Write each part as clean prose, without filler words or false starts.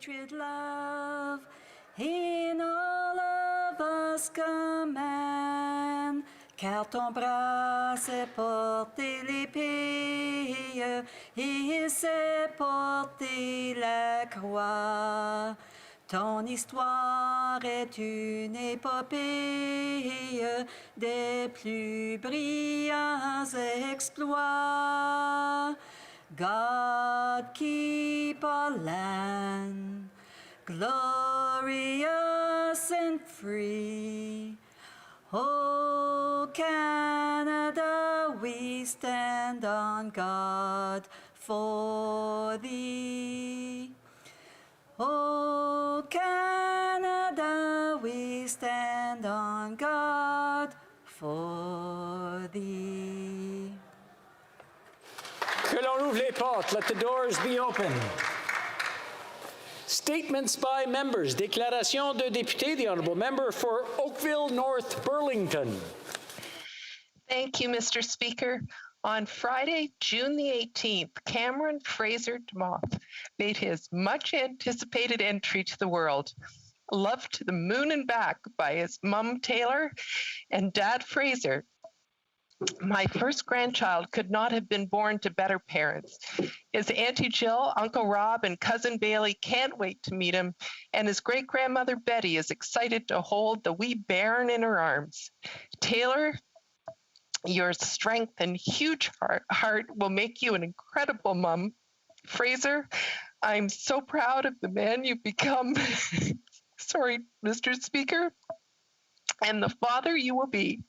patriot love in all of us command. Car ton bras sait porter l'épée, il sait porter la croix. Ton histoire est une épopée des plus brillants exploits. God keep our land glorious and free. Oh, Canada, we stand on guard for thee. Oh, Canada, we stand on guard for thee. Que l'on ouvre les portes. Let the doors be open. Statements by members. Déclaration de député. The Honourable Member for Oakville North Burlington. Thank you, Mr. Speaker. On Friday, June the 18th, Cameron Fraser DeMoth made his much-anticipated entry to the world. Loved to the moon and back by his mum, Taylor, and dad, Fraser. My first grandchild could not have been born to better parents. His Auntie Jill, Uncle Rob, and Cousin Bailey can't wait to meet him, and his great-grandmother Betty is excited to hold the wee bairn in her arms. Taylor, your strength and huge heart will make you an incredible mom. Fraser, I'm so proud of the man you've become. Sorry, Mr. Speaker, and the father you will be.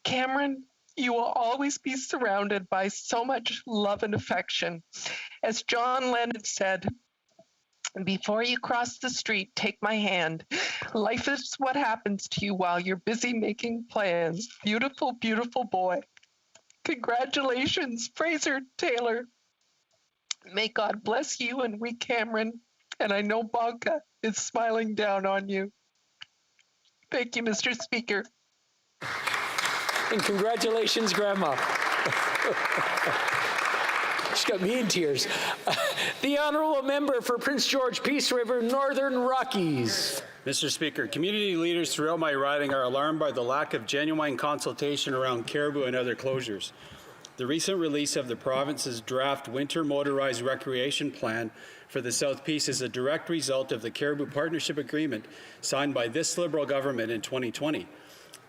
Cameron, you will always be surrounded by so much love and affection. As John Lennon said, before you cross the street, take my hand. Life is what happens to you while you're busy making plans. Beautiful, beautiful boy. Congratulations, Fraser Taylor. May God bless you and we, Cameron. And I know Bonka is smiling down on you. Thank you, Mr. Speaker. And congratulations, Grandma. She got me in tears. The Honourable Member for Prince George Peace River, Northern Rockies. Mr. Speaker, community leaders throughout my riding are alarmed by the lack of genuine consultation around caribou and other closures. The recent release of the province's draft winter motorized recreation plan for the South Peace is a direct result of the Caribou Partnership Agreement signed by this Liberal government in 2020.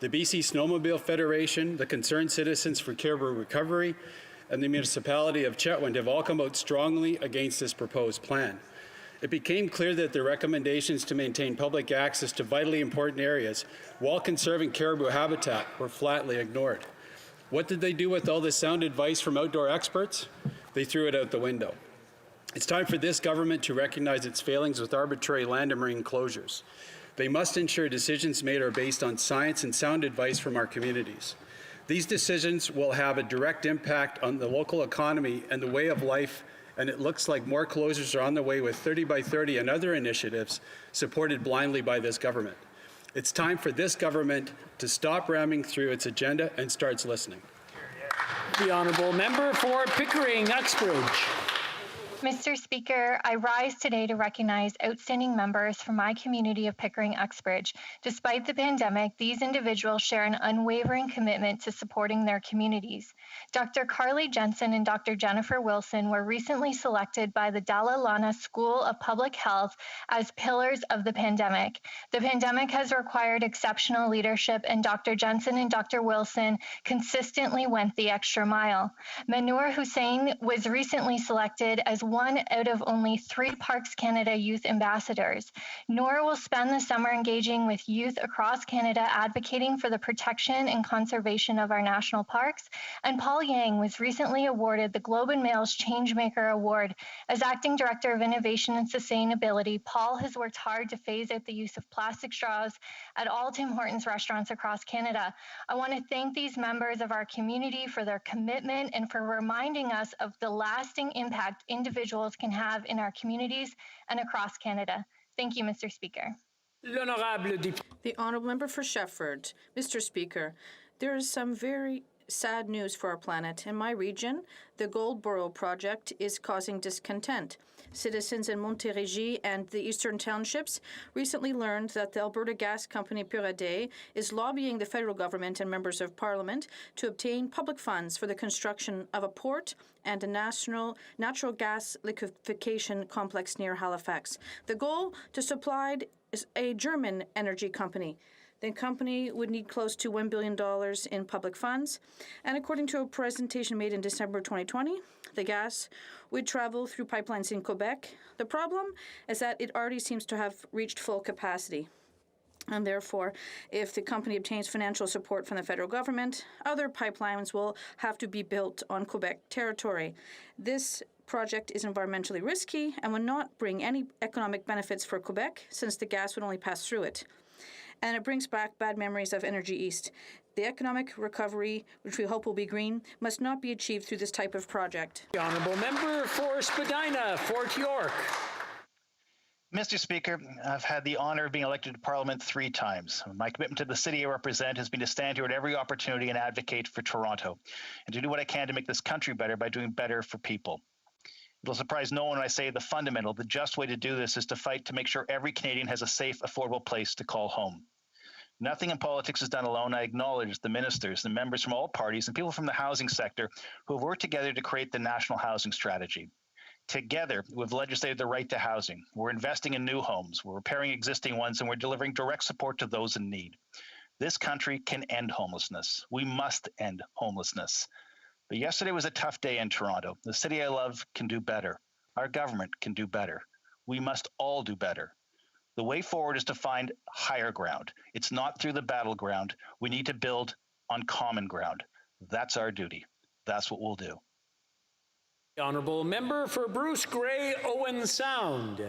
The BC Snowmobile Federation, the Concerned Citizens for Caribou Recovery, and the municipality of Chetwynd have all come out strongly against this proposed plan. It became clear that the recommendations to maintain public access to vitally important areas while conserving caribou habitat were flatly ignored. What did they do with all this sound advice from outdoor experts? They threw it out the window. It's time for this government to recognize its failings with arbitrary land and marine closures. They must ensure decisions made are based on science and sound advice from our communities. These decisions will have a direct impact on the local economy and the way of life, and it looks like more closures are on the way with 30 by 30 and other initiatives supported blindly by this government. It's time for this government to stop ramming through its agenda and starts listening. The Honourable Member for Pickering, Uxbridge. Mr. Speaker, I rise today to recognize outstanding members from my community of Pickering Uxbridge. Despite the pandemic, these individuals share an unwavering commitment to supporting their communities. Dr. Carly Jensen and Dr. Jennifer Wilson were recently selected by the Dalla Lana School of Public Health as pillars of the pandemic. The pandemic has required exceptional leadership, and Dr. Jensen and Dr. Wilson consistently went the extra mile. Manur Hussain was recently selected as one out of only 3 Parks Canada Youth Ambassadors. Noor will spend the summer engaging with youth across Canada advocating for the protection and conservation of our national parks. And Paul Yang was recently awarded the Globe and Mail's Changemaker Award. As Acting Director of Innovation and Sustainability, Paul has worked hard to phase out the use of plastic straws at all Tim Hortons restaurants across Canada. I want to thank these members of our community for their commitment and for reminding us of the lasting impact individuals can have in our communities and across Canada. Thank you, Mr. Speaker. L'honorable député. The Honourable Member for Shefford. Mr. Speaker, there is some very sad news for our planet. In my region, the Goldboro project is causing discontent. Citizens in Montérégie and the eastern townships recently learned that the Alberta gas company Puraday is lobbying the federal government and members of parliament to obtain public funds for the construction of a port and a natural gas liquefaction complex near Halifax. The goal to supply is a German energy company. The company would need close to $1 billion in public funds. And according to a presentation made in December 2020, the gas would travel through pipelines in Quebec. The problem is that it already seems to have reached full capacity. And therefore, if the company obtains financial support from the federal government, other pipelines will have to be built on Quebec territory. This project is environmentally risky and would not bring any economic benefits for Quebec, since the gas would only pass through it. And it brings back bad memories of Energy East. The economic recovery, which we hope will be green, must not be achieved through this type of project. The honourable member for Spadina, Fort York. Mr. Speaker, I've had the honor of being elected to Parliament 3 times. My commitment to the city I represent has been to stand here at every opportunity and advocate for Toronto, and to do what I can to make this country better by doing better for people. It'll surprise no one when I say the just way to do this is to fight to make sure every Canadian has a safe, affordable place to call home. Nothing in politics is done alone. I acknowledge the ministers and members from all parties and people from the housing sector who have worked together to create the National Housing Strategy. Together, we've legislated the right to housing. We're investing in new homes, we're repairing existing ones, and we're delivering direct support to those in need. This country can end homelessness. We must end homelessness. But yesterday was a tough day in Toronto. The city I love can do better. Our government can do better. We must all do better. The way forward is to find higher ground. It's not through the battleground. We need to build on common ground. That's our duty. That's what we'll do. The honourable member for Bruce Grey, Owen Sound.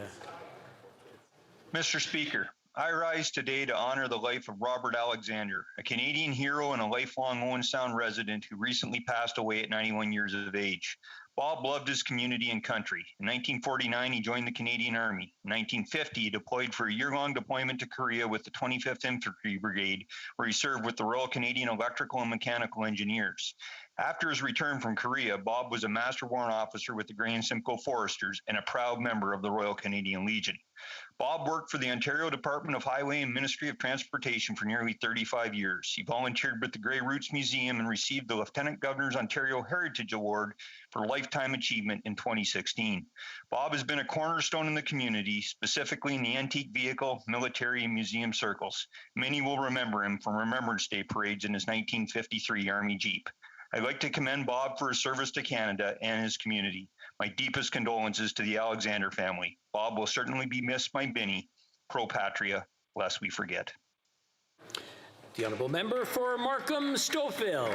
Mr. Speaker, I rise today to honor the life of Robert Alexander, a Canadian hero and a lifelong Owen Sound resident who recently passed away at 91 years of age. Bob loved his community and country. In 1949, he joined the Canadian Army. In 1950, he deployed for a year-long deployment to Korea with the 25th Infantry Brigade, where he served with the Royal Canadian Electrical and Mechanical Engineers. After his return from Korea, Bob was a Master Warrant Officer with the Grey and Simcoe Foresters and a proud member of the Royal Canadian Legion. Bob worked for the Ontario Department of Highway and Ministry of Transportation for nearly 35 years. He volunteered with the Grey Roots Museum and received the Lieutenant Governor's Ontario Heritage Award for Lifetime Achievement in 2016. Bob has been a cornerstone in the community, specifically in the antique vehicle, military, and museum circles. Many will remember him from Remembrance Day parades in his 1953 Army Jeep. I'd like to commend Bob for his service to Canada and his community. My deepest condolences to the Alexander family. Bob will certainly be missed by many. Pro Patria, lest we forget. The honourable member for Markham Stouffville.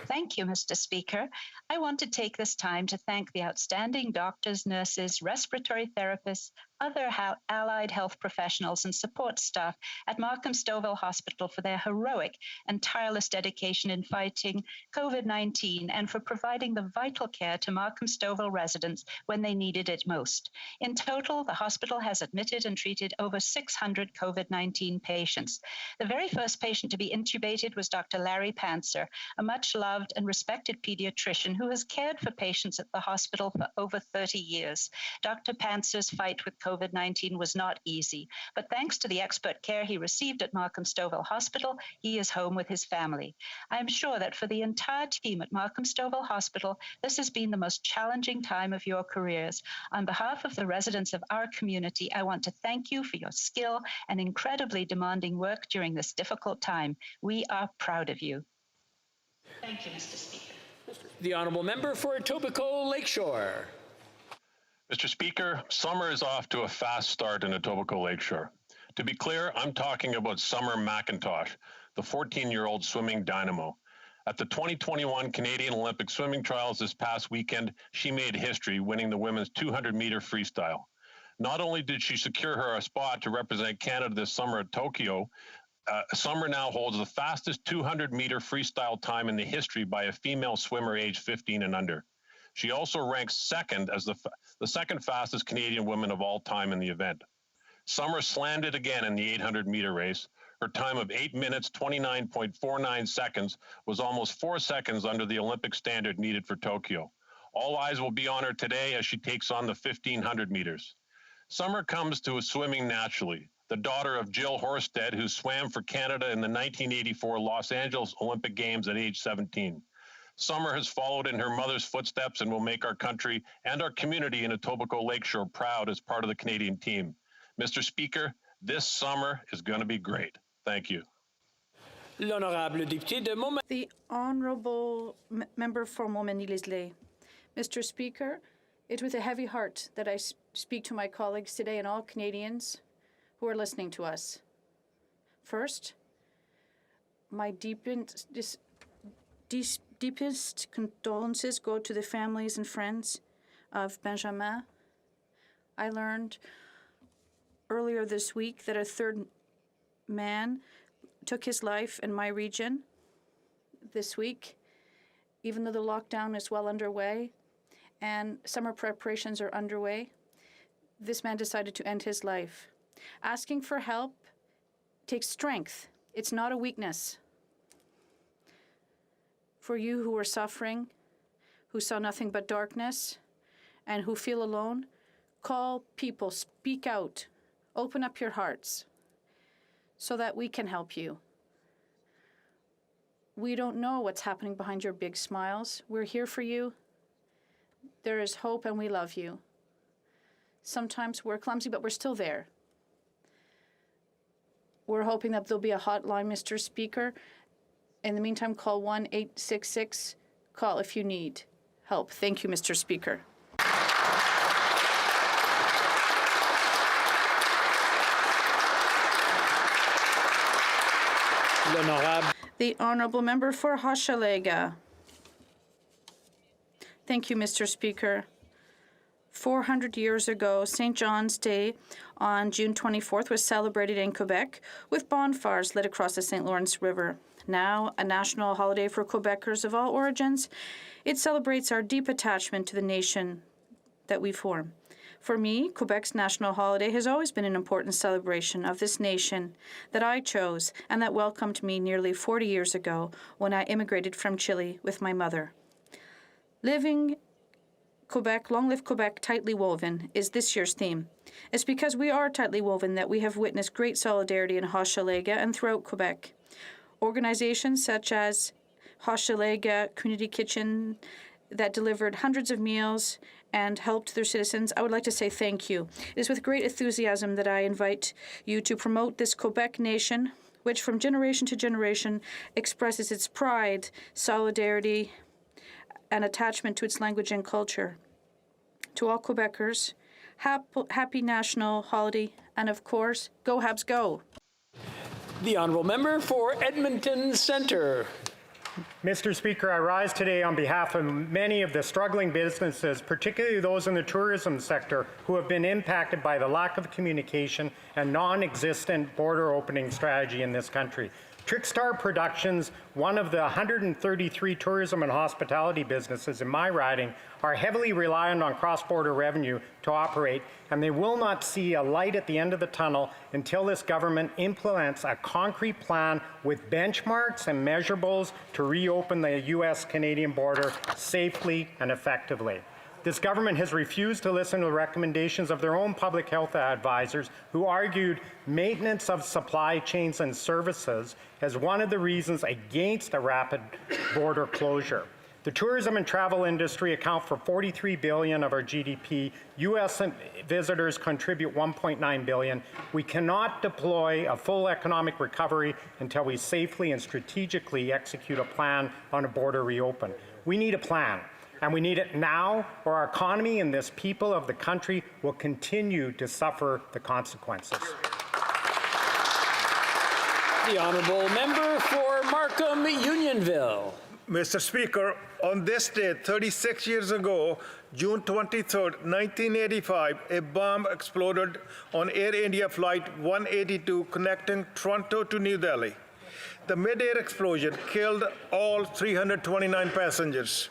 Thank you, Mr. Speaker. I want to take this time to thank the outstanding doctors, nurses, respiratory therapists, other allied health professionals and support staff at Markham Stouffville Hospital for their heroic and tireless dedication in fighting COVID-19 and for providing the vital care to Markham Stouffville residents when they needed it most. In total, the hospital has admitted and treated over 600 COVID-19 patients. The very first patient to be intubated was Dr. Larry Pantzer, a much-loved and respected pediatrician who has cared for patients at the hospital for over 30 years. Dr. Panzer's fight with COVID-19 was not easy, but thanks to the expert care he received at Markham Stouffville Hospital, he is home with his family. I am sure that for the entire team at Markham Stouffville Hospital, this has been the most challenging time of your careers. On behalf of the residents of our community, I want to thank you for your skill and incredibly demanding work during this difficult time. We are proud of you. Thank you, Mr. Speaker. The honourable member for Etobicoke Lakeshore. Mr. Speaker, summer is off to a fast start in Etobicoke Lakeshore. To be clear, I'm talking about Summer McIntosh, the 14-year-old swimming dynamo. At the 2021 Canadian Olympic Swimming Trials this past weekend, she made history, winning the women's 200-meter freestyle. Not only did she secure her a spot to represent Canada this summer at Tokyo, Summer now holds the fastest 200-meter freestyle time in the history by a female swimmer aged 15 and under. She also ranks second as the second fastest Canadian woman of all time in the event. Summer slammed it again in the 800-meter race. Her time of 8 minutes, 29.49 seconds was almost 4 seconds under the Olympic standard needed for Tokyo. All eyes will be on her today as she takes on the 1,500 meters. Summer comes to swimming naturally. The daughter of Jill Horsted, who swam for Canada in the 1984 Los Angeles Olympic Games at age 17. Summer has followed in her mother's footsteps and will make our country and our community in Etobicoke Lakeshore proud as part of the Canadian team. Mr. Speaker, this summer is going to be great. Thank you. L'honorable député de Montmagny. The Honourable Member for Montmagny-L'islay. Mr. Speaker, it's with a heavy heart that I speak to my colleagues today and all Canadians who are listening to us. First, my deepest condolences go to the families and friends of Benjamin. I learned earlier this week that a third man took his life in my region this week, even though the lockdown is well underway and summer preparations are underway. This man decided to end his life. Asking for help takes strength. It's not a weakness. For you who are suffering, who saw nothing but darkness, and who feel alone, call people, speak out, open up your hearts so that we can help you. We don't know what's happening behind your big smiles. We're here for you. There is hope and we love you. Sometimes we're clumsy, but we're still there. We're hoping that there'll be a hotline, Mr. Speaker. In the meantime, call 1-866. Call if you need help. Thank you, Mr. Speaker. L'honorable. The Honourable Member for Hochelaga. Thank you, Mr. Speaker. 400 years ago, St. John's Day on June 24th was celebrated in Quebec with bonfires lit across the St. Lawrence River. Now a national holiday for Quebecers of all origins, it celebrates our deep attachment to the nation that we form. For me, Quebec's national holiday has always been an important celebration of this nation that I chose and that welcomed me nearly 40 years ago when I immigrated from Chile with my mother. Living Quebec, Long Live Quebec, Tightly Woven is this year's theme. It's because we are tightly woven that we have witnessed great solidarity in Hochelaga and throughout Quebec. Organizations such as Hochelaga Community Kitchen that delivered hundreds of meals and helped their citizens, I would like to say thank you. It is with great enthusiasm that I invite you to promote this Quebec nation, which from generation to generation expresses its pride, solidarity, and attachment to its language and culture. To all Quebecers, happy national holiday, and of course, go Habs go! The Honourable Member for Edmonton Centre. Mr. Speaker, I rise today on behalf of many of the struggling businesses, particularly those in the tourism sector, who have been impacted by the lack of communication and non-existent border opening strategy in this country. Trickstar Productions, one of the 133 tourism and hospitality businesses in my riding, are heavily reliant on cross-border revenue to operate, and they will not see a light at the end of the tunnel until this government implements a concrete plan with benchmarks and measurables to reopen the U.S.-Canadian border safely and effectively. This government has refused to listen to the recommendations of their own public health advisors, who argued maintenance of supply chains and services as one of the reasons against a rapid border closure. The tourism and travel industry account for $43 billion of our GDP. U.S. visitors contribute $1.9 billion. We cannot deploy a full economic recovery until we safely and strategically execute a plan on a border reopen. We need a plan. And we need it now, or our economy and this people of the country will continue to suffer the consequences. The Honourable Member for Markham Unionville. Mr. Speaker, on this day, 36 years ago, June 23, 1985, a bomb exploded on Air India Flight 182 connecting Toronto to New Delhi. The mid-air explosion killed all 329 passengers.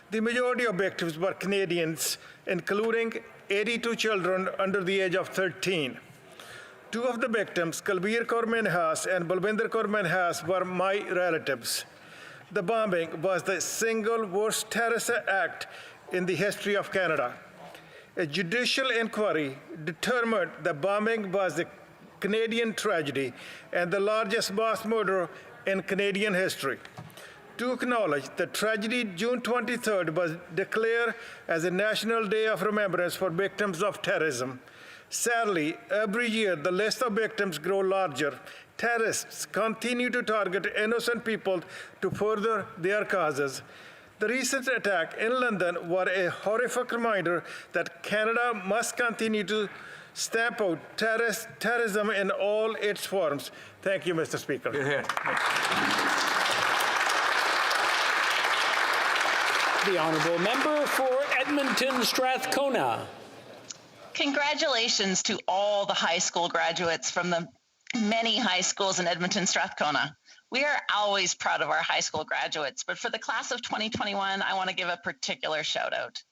The majority of victims were Canadians, including 82 children under the age of 13. Two of the victims, Kalbir Kaur Minhas and Balwinder Kaur Minhas, were my relatives. The bombing was the single worst terrorist act in the history of Canada. A judicial inquiry determined the bombing was a Canadian tragedy and the largest mass murder in Canadian history. To acknowledge the tragedy, June 23rd was declared as a National Day of Remembrance for victims of terrorism. Sadly, every year the list of victims grows larger. Terrorists continue to target innocent people to further their causes. The recent attack in London was a horrific reminder that Canada must continue to stamp out terrorism in all its forms. Thank you, Mr. Speaker. The honourable member for Edmonton Strathcona. Congratulations to all the high school graduates from the many high schools in Edmonton Strathcona. We are always proud of our high school graduates, but for the class of 2021, I want to give a particular shout out.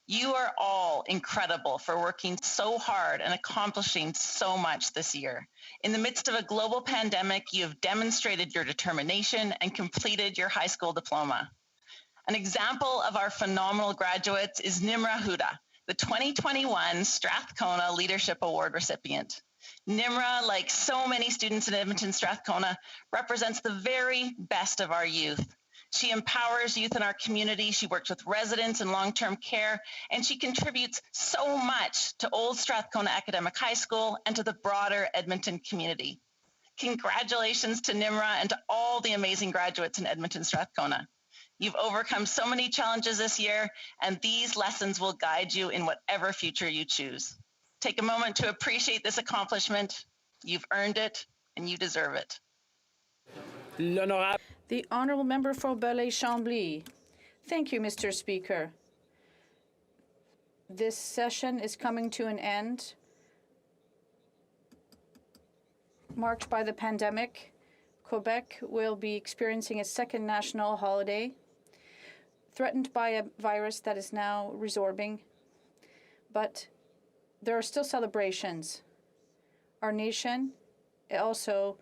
You are all incredible for working so hard and accomplishing so much this year. In the midst of a global pandemic, you have demonstrated your determination and completed your high school diploma. An example of our phenomenal graduates is Nimra Huda, the 2021 Strathcona Leadership Award recipient. Nimra, like so many students in Edmonton Strathcona, represents the very best of our youth. She empowers youth in our community, she works with residents in long-term care, and she contributes so much to Old Strathcona Academic High School and to the broader Edmonton community. Congratulations to Nimra and to all the amazing graduates in Edmonton Strathcona. You've overcome so many challenges this year, and these lessons will guide you in whatever future you choose. Take a moment to appreciate this accomplishment. You've earned it, and you deserve it. The honourable member for Belleuil-Chambly. Thank you, Mr. Speaker. This session is coming to an end, marked by the pandemic. Quebec will be experiencing a second national holiday, threatened by a virus that is now resorbing. But there are still celebrations. Our nation also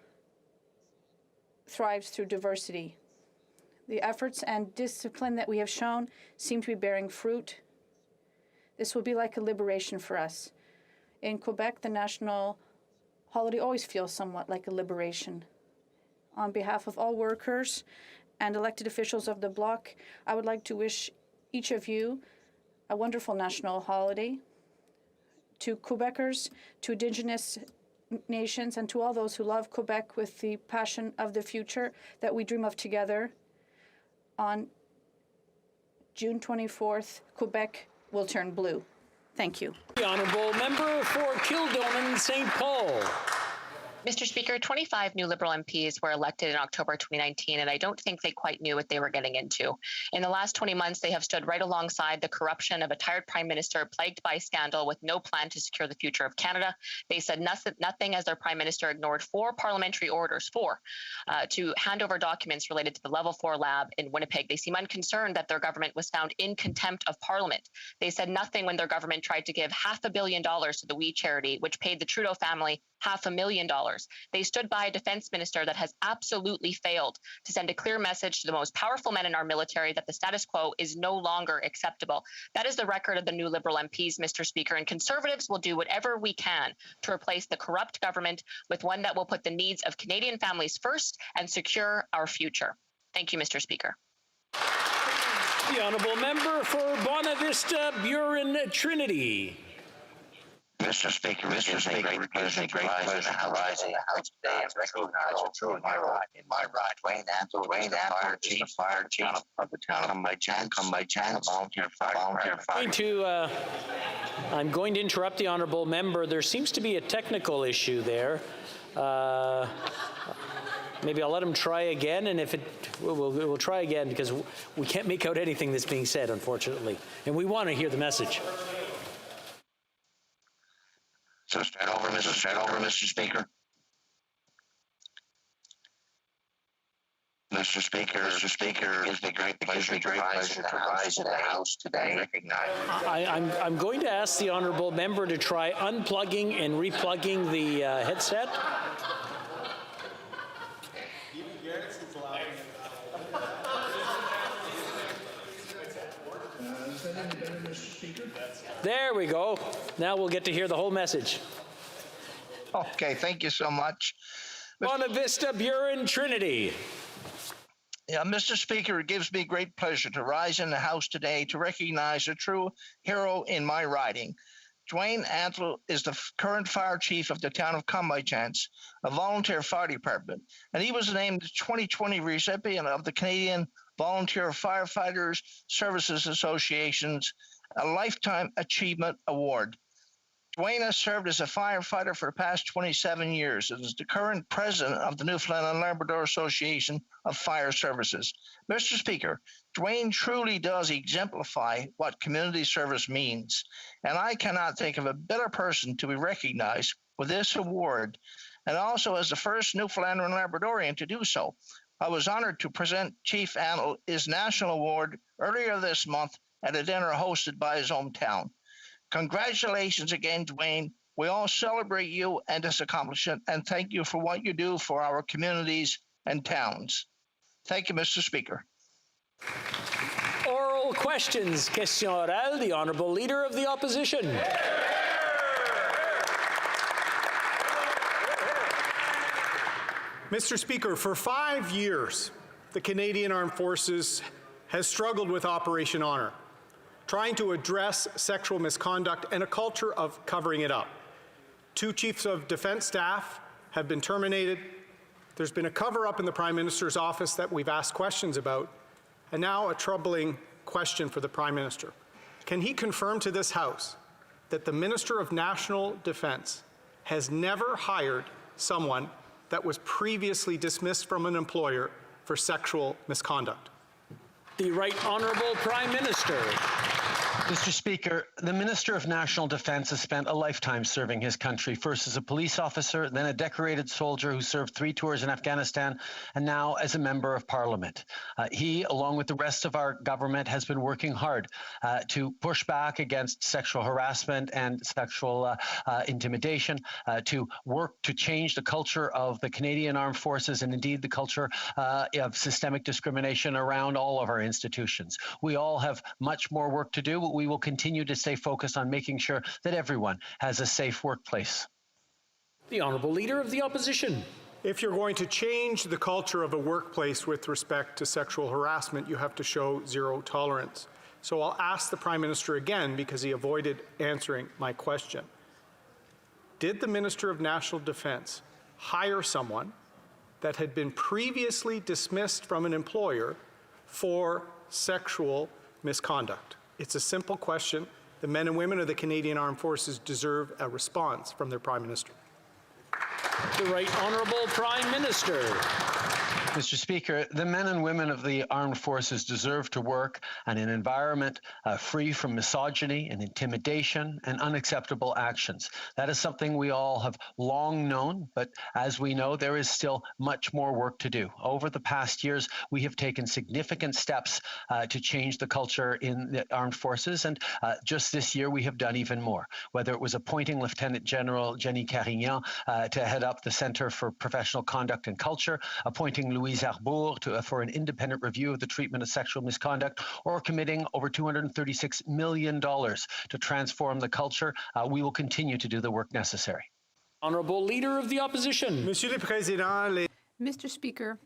thrives through diversity. The efforts and discipline that we have shown seem to be bearing fruit. This will be like a liberation for us. In Quebec, the national holiday always feels somewhat like a liberation. On behalf of all workers and elected officials of the Bloc, I would like to wish each of you a wonderful national holiday. To Quebecers, to Indigenous nations, and to all those who love Quebec with the passion of the future that we dream of together, on June 24th, Quebec will turn blue. Thank you. The honourable member for Kildonan St. Paul. Mr. Speaker, 25 new Liberal MPs were elected in October 2019, and I don't think they quite knew what they were getting into. In the last 20 months, they have stood right alongside the corruption of a tired prime minister plagued by scandal with no plan to secure the future of Canada. They said nothing as their prime minister ignored 4 parliamentary orders, to hand over documents related to the Level 4 lab in Winnipeg. They seem unconcerned that their government was found in contempt of Parliament. They said nothing when their government tried to give $500 million to the We charity, which paid the Trudeau family $500,000. They stood by a defense minister that has absolutely failed to send a clear message to the most powerful men in our military that the status quo is no longer acceptable. That is the record of the new Liberal MPs, Mr. Speaker, and Conservatives will do whatever we can to replace the corrupt government with one that will put the needs of Canadian families first and secure our future. Thank you, Mr. Speaker. The honourable member for Bonavista Burin Trinity. Mr. Speaker, it is a great pleasure to rise in the House today and recognize a true hero in my right. Dwayne Ansel, fire chief of the town of my chance, volunteer fire. I'm going to interrupt the honourable member. There seems to be a technical issue there. Maybe I'll let him try again, and if we'll try again because we can't make out anything that's being said, unfortunately, and we want to hear the message. So start over, Mr. Speaker. Mr. Mr. Speaker, it gives me great pleasure to rise in the House today. Recognize. I'm going to ask the honourable member to try unplugging and replugging the headset. There we go. Now we'll get to hear the whole message. Okay, thank you so much. Buena Vista Buren Trinity. Yeah, Mr. Speaker, it gives me great pleasure to rise in the House today to recognize a true hero in my riding. Dwayne Antle is the current fire chief of the town of Come-by-Chance, a volunteer fire department, and he was named the 2020 recipient of the Canadian Volunteer Firefighters Services Association's a Lifetime Achievement Award. Dwayne has served as a firefighter for the past 27 years and is the current president of the Newfoundland and Labrador Association of Fire Services. Mr. Speaker, Dwayne truly does exemplify what community service means, and I cannot think of a better person to be recognized with this award, and also as the first Newfoundlander and Labradorian to do so. I was honored to present Chief Antle his national award earlier this month at a dinner hosted by his hometown. Congratulations again, Dwayne. We all celebrate you and this accomplishment, and thank you for what you do for our communities and towns. Thank you, Mr. Speaker. Oral questions. Question orale. The Honourable Leader of the Opposition. Mr. Speaker, for 5 years, the Canadian Armed Forces has struggled with Operation Honor, trying to address sexual misconduct and a culture of covering it up. 2 chiefs of defense staff have been terminated. There's been a cover-up in the Prime Minister's office that we've asked questions about, and now a troubling question for the Prime Minister. Can he confirm to this House that the Minister of National Defense has never hired someone that was previously dismissed from an employer for sexual misconduct? The Right Honourable Prime Minister. Mr. Speaker, the Minister of National Defense has spent a lifetime serving his country, first as a police officer, then a decorated soldier who served 3 tours in Afghanistan, and now as a member of Parliament. He, along with the rest of our government, has been working hard to push back against sexual harassment and sexual intimidation, to work to change the culture of the Canadian Armed Forces and indeed the culture of systemic discrimination around all of our institutions. We all have much more work to do, but we will continue to stay focused on making sure that everyone has a safe workplace. The Honourable Leader of the Opposition. If you're going to change the culture of a workplace with respect to sexual harassment, you have to show zero tolerance. So I'll ask the Prime Minister again because he avoided answering my question. Did the Minister of National Defense hire someone that had been previously dismissed from an employer for sexual misconduct? It's a simple question. The men and women of the Canadian Armed Forces deserve a response from their Prime Minister. The Right Honourable Prime Minister. Mr. Speaker, the men and women of the armed forces deserve to work in an environment free from misogyny and intimidation and unacceptable actions. That is something we all have long known, but as we know, there is still much more work to do. Over the past years, we have taken significant steps to change the culture in the armed forces, and just this year we have done even more, whether it was appointing Lieutenant General Jenny Carignan to head up the Centre for Professional Conduct and Culture, appointing Louise Arbour for an independent review of the treatment of sexual misconduct, or committing over $236 million to transform the culture. We will continue to do the work necessary. Honourable Leader of the Opposition. Monsieur le Président, Mr. Speaker,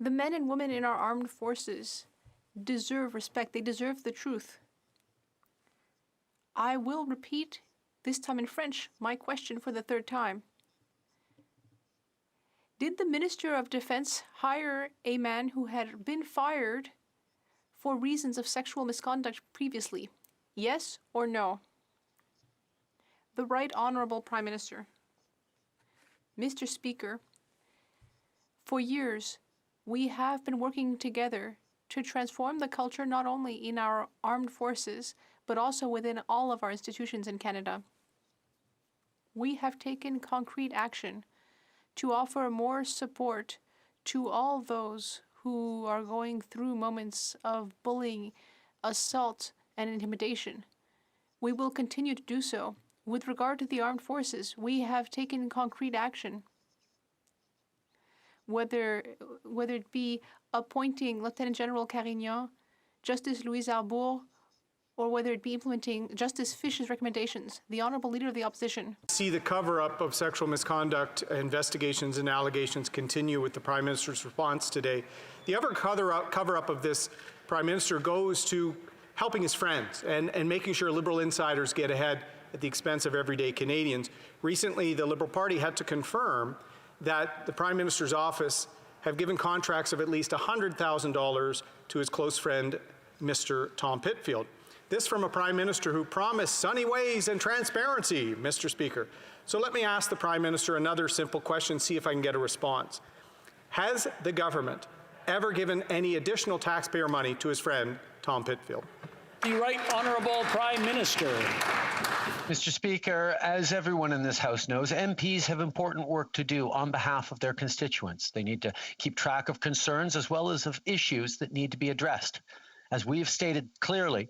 the men and women in our armed forces deserve respect. They deserve the truth. I will repeat, this time in French, my question for the 3rd time. Did the Minister of Defense hire a man who had been fired for reasons of sexual misconduct previously? Yes or no? The Right Honourable Prime Minister. Mr. Speaker, for years, we have been working together to transform the culture not only in our armed forces, but also within all of our institutions in Canada. We have taken concrete action to offer more support to all those who are going through moments of bullying, assault, and intimidation. We will continue to do so. With regard to the armed forces, we have taken concrete action. Whether it be appointing Lieutenant General Carignan, Justice Louise Arbour, or whether it be implementing Justice Fish's recommendations, the Honourable Leader of the Opposition. See the cover-up of sexual misconduct investigations and allegations continue with the Prime Minister's response today. The other cover-up of this Prime Minister goes to helping his friends and making sure Liberal insiders get ahead at the expense of everyday Canadians. Recently, the Liberal Party had to confirm that the Prime Minister's office have given contracts of at least $100,000 to his close friend, Mr. Tom Pitfield. This from a Prime Minister who promised sunny ways and transparency, Mr. Speaker. So let me ask the Prime Minister another simple question, see if I can get a response. Has the government ever given any additional taxpayer money to his friend, Tom Pitfield? The Right Honourable Prime Minister. Mr. Speaker, as everyone in this House knows, MPs have important work to do on behalf of their constituents. They need to keep track of concerns as well as of issues that need to be addressed. As we have stated clearly,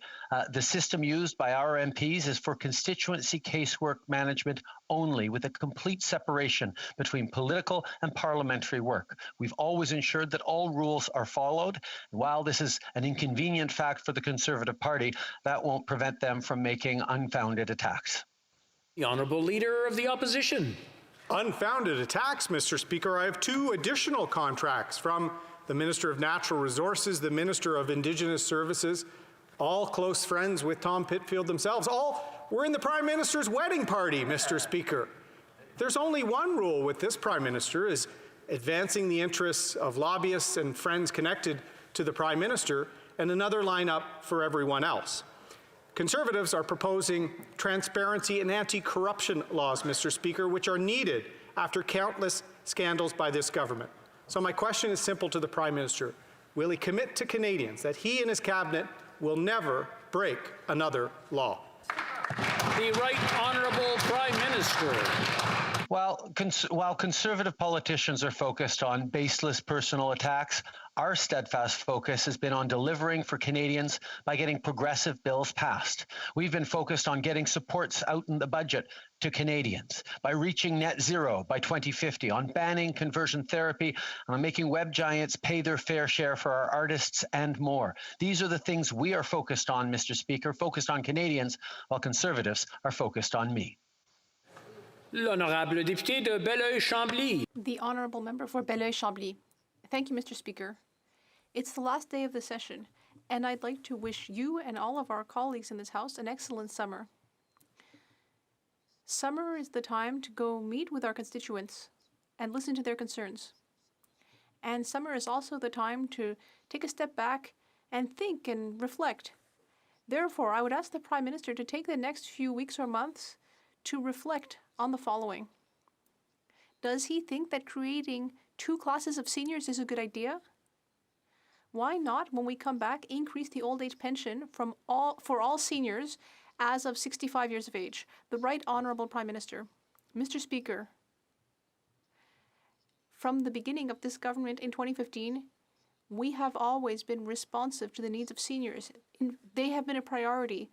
the system used by our MPs is for constituency casework management only, with a complete separation between political and parliamentary work. We've always ensured that all rules are followed. And while this is an inconvenient fact for the Conservative Party, that won't prevent them from making unfounded attacks. The Honourable Leader of the Opposition. Unfounded attacks, Mr. Speaker. I have two additional contracts from the Minister of Natural Resources, the Minister of Indigenous Services, all close friends with Tom Pitfield themselves. All were in the Prime Minister's wedding party, Mr. Speaker. There's only one rule with this Prime Minister, is advancing the interests of lobbyists and friends connected to the Prime Minister, and another lineup for everyone else. Conservatives are proposing transparency and anti-corruption laws, Mr. Speaker, which are needed after countless scandals by this government. So my question is simple to the Prime Minister. Will he commit to Canadians that he and his cabinet will never break another law? The Right Honourable Prime Minister. While Conservative politicians are focused on baseless personal attacks, our steadfast focus has been on delivering for Canadians by getting progressive bills passed. We've been focused on getting supports out in the budget to Canadians, by reaching net zero by 2050, on banning conversion therapy, and on making web giants pay their fair share for our artists and more. These are the things we are focused on, Mr. Speaker, focused on Canadians, while Conservatives are focused on me. L'honorable député de Belleuil-Chambly. The Honourable Member for Belleuil-Chambly. Thank you, Mr. Speaker. It's the last day of the session, and I'd like to wish you and all of our colleagues in this House an excellent summer. Summer is the time to go meet with our constituents and listen to their concerns. And summer is also the time to take a step back and think and reflect. Therefore, I would ask the Prime Minister to take the next few weeks or months to reflect on the following. Does he think that creating 2 classes of seniors is a good idea? Why not, when we come back, increase the old age pension for all seniors as of 65 years of age? The Right Honourable Prime Minister. Mr. Speaker, from the beginning of this government in 2015, we have always been responsive to the needs of seniors. They have been a priority.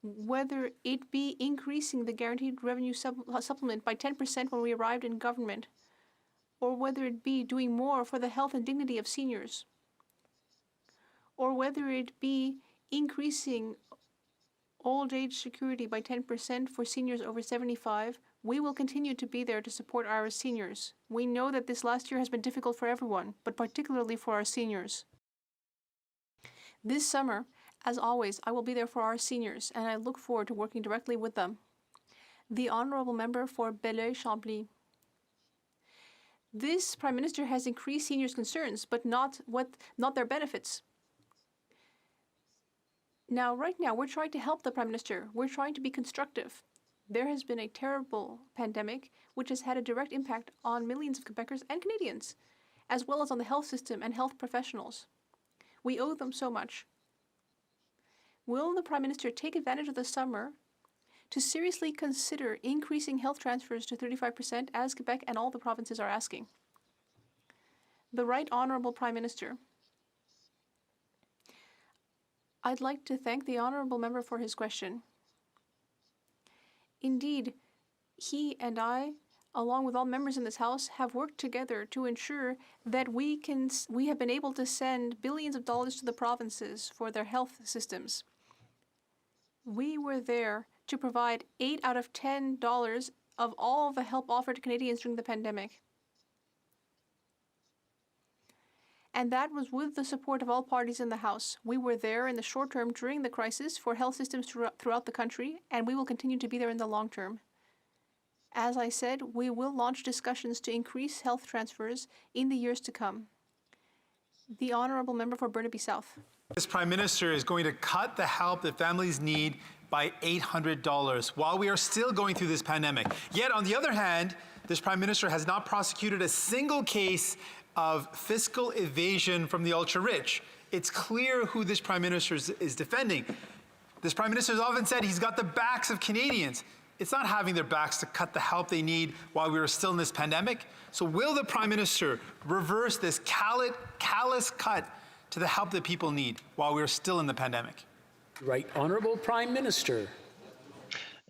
Whether it be increasing the guaranteed revenue supplement by 10% when we arrived in government, or whether it be doing more for the health and dignity of seniors, or whether it be increasing old age security by 10% for seniors over 75, we will continue to be there to support our seniors. We know that this last year has been difficult for everyone, but particularly for our seniors. This summer, as always, I will be there for our seniors, and I look forward to working directly with them. The Honourable Member for Belleuil-Chambly. This Prime Minister has increased seniors' concerns, but not their benefits. Now, right now, we're trying to help the Prime Minister. We're trying to be constructive. There has been a terrible pandemic, which has had a direct impact on millions of Quebecers and Canadians, as well as on the health system and health professionals. We owe them so much. Will the Prime Minister take advantage of the summer to seriously consider increasing health transfers to 35%, as Quebec and all the provinces are asking? The Right Honourable Prime Minister. I'd like to thank the honourable member for his question. Indeed, he and I, along with all members in this House, have worked together to ensure that we have been able to send billions of dollars to the provinces for their health systems. We were there to provide 8 out of $10 of all the help offered to Canadians during the pandemic. And that was with the support of all parties in the House. We were there in the short term during the crisis for health systems throughout the country, and we will continue to be there in the long term. As I said, we will launch discussions to increase health transfers in the years to come. The honourable member for Burnaby South. This Prime Minister is going to cut the help that families need by $800 while we are still going through this pandemic. Yet, on the other hand, this Prime Minister has not prosecuted a single case of fiscal evasion from the ultra-rich. It's clear who this Prime Minister is defending. This Prime Minister has often said he's got the backs of Canadians. It's not having their backs to cut the help they need while we are still in this pandemic. So will the Prime Minister reverse this callous cut to the help that people need while we are still in the pandemic? Right Honourable Prime Minister.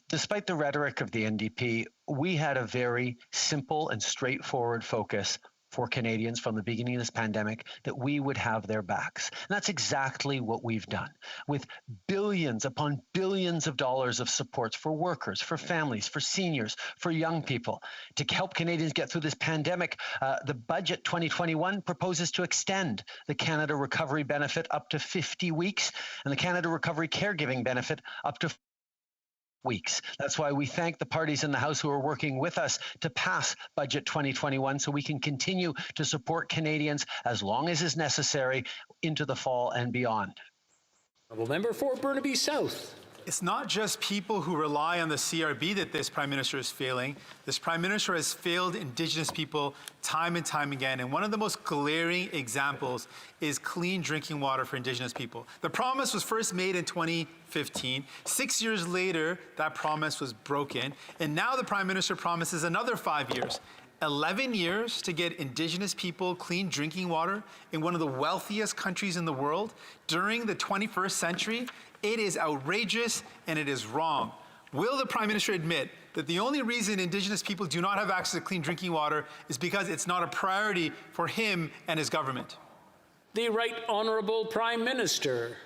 Despite the rhetoric of the NDP, we had a very simple and straightforward focus for Canadians from the beginning of this pandemic, that we would have their backs. And that's exactly what we've done, with billions upon billions of dollars of supports for workers, for families, for seniors, for young people. To help Canadians get through this pandemic, the budget 2021 proposes to extend the Canada Recovery Benefit up to 50 weeks and the Canada Recovery Caregiving Benefit up to weeks. That's why we thank the parties in the House who are working with us to pass Budget 2021 so we can continue to support Canadians as long as is necessary into the fall and beyond. Honourable member for Burnaby South. It's not just people who rely on the CRB that this Prime Minister is failing. This Prime Minister has failed Indigenous people time and time again. And one of the most glaring examples is clean drinking water for Indigenous people. The promise was first made in 2015. 6 years later, that promise was broken. And now the Prime Minister promises another 5 years. 11 years to get Indigenous people clean drinking water in one of the wealthiest countries in the world during the 21st century. It is outrageous and it is wrong. Will the Prime Minister admit that the only reason Indigenous people do not have access to clean drinking water is because it's not a priority for him and his government? The Right Honourable Prime Minister.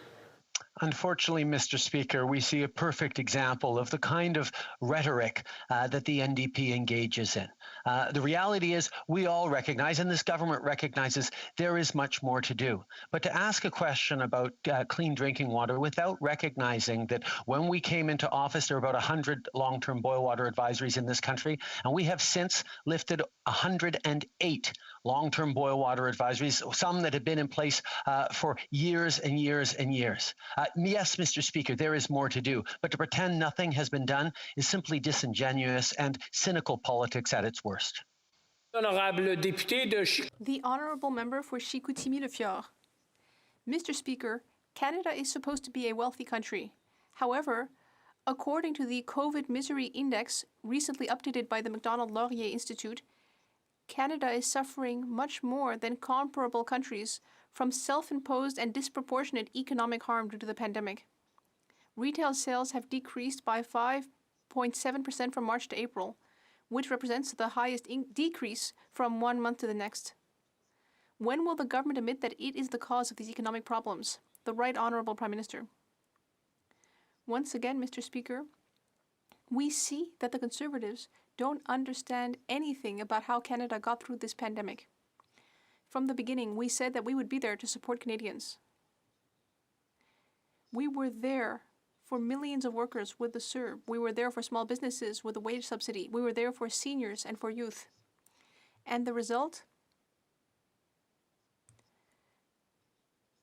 Unfortunately, Mr. Speaker, we see a perfect example of the kind of rhetoric that the NDP engages in. The reality is we all recognize, and this government recognizes, there is much more to do. But to ask a question about clean drinking water without recognizing that when we came into office, there were about 100 long-term boil water advisories in this country, and we have since lifted 108 long-term boil water advisories, some that have been in place for years and years and years. Yes, Mr. Speaker, there is more to do, but to pretend nothing has been done is simply disingenuous and cynical politics at its worst. The honourable member for Chicoutimi-Le-Fjord. Mr. Speaker, Canada is supposed to be a wealthy country. However, according to the COVID Misery Index, recently updated by the Macdonald-Laurier Institute, Canada is suffering much more than comparable countries from self-imposed and disproportionate economic harm due to the pandemic. Retail sales have decreased by 5.7% from March to April, which represents the highest decrease from 1 month to the next. When will the government admit that it is the cause of these economic problems? The Right Honourable Prime Minister. Once again, Mr. Speaker, we see that the Conservatives don't understand anything about how Canada got through this pandemic. From the beginning, we said that we would be there to support Canadians. We were there for millions of workers with the CERB. We were there for small businesses with a wage subsidy. We were there for seniors and for youth. And the result?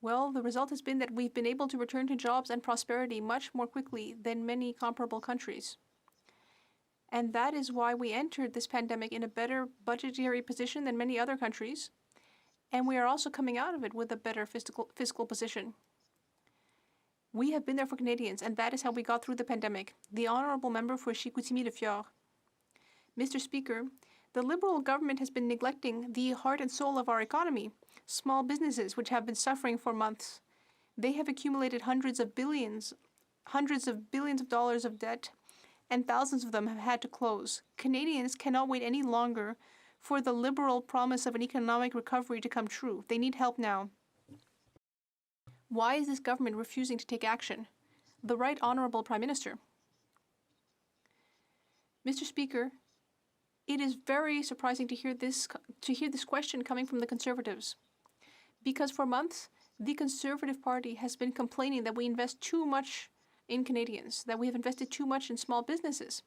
Well, the result has been that we've been able to return to jobs and prosperity much more quickly than many comparable countries. And that is why we entered this pandemic in a better budgetary position than many other countries. And we are also coming out of it with a better fiscal position. We have been there for Canadians, and that is how we got through the pandemic. The honourable member for Chicoutimi-Le-Fjord. Mr. Speaker, The Liberal government has been neglecting the heart and soul of our economy, small businesses which have been suffering for months. They have accumulated hundreds of billions of dollars of debt, and thousands of them have had to close. Canadians cannot wait any longer for the Liberal promise of an economic recovery to come true. They need help now. Why is this government refusing to take action? The Right Honourable Prime Minister. Mr. Speaker, it is very surprising to hear this question coming from the Conservatives, because for months the Conservative Party has been complaining that we invest too much in Canadians, that we have invested too much in small businesses.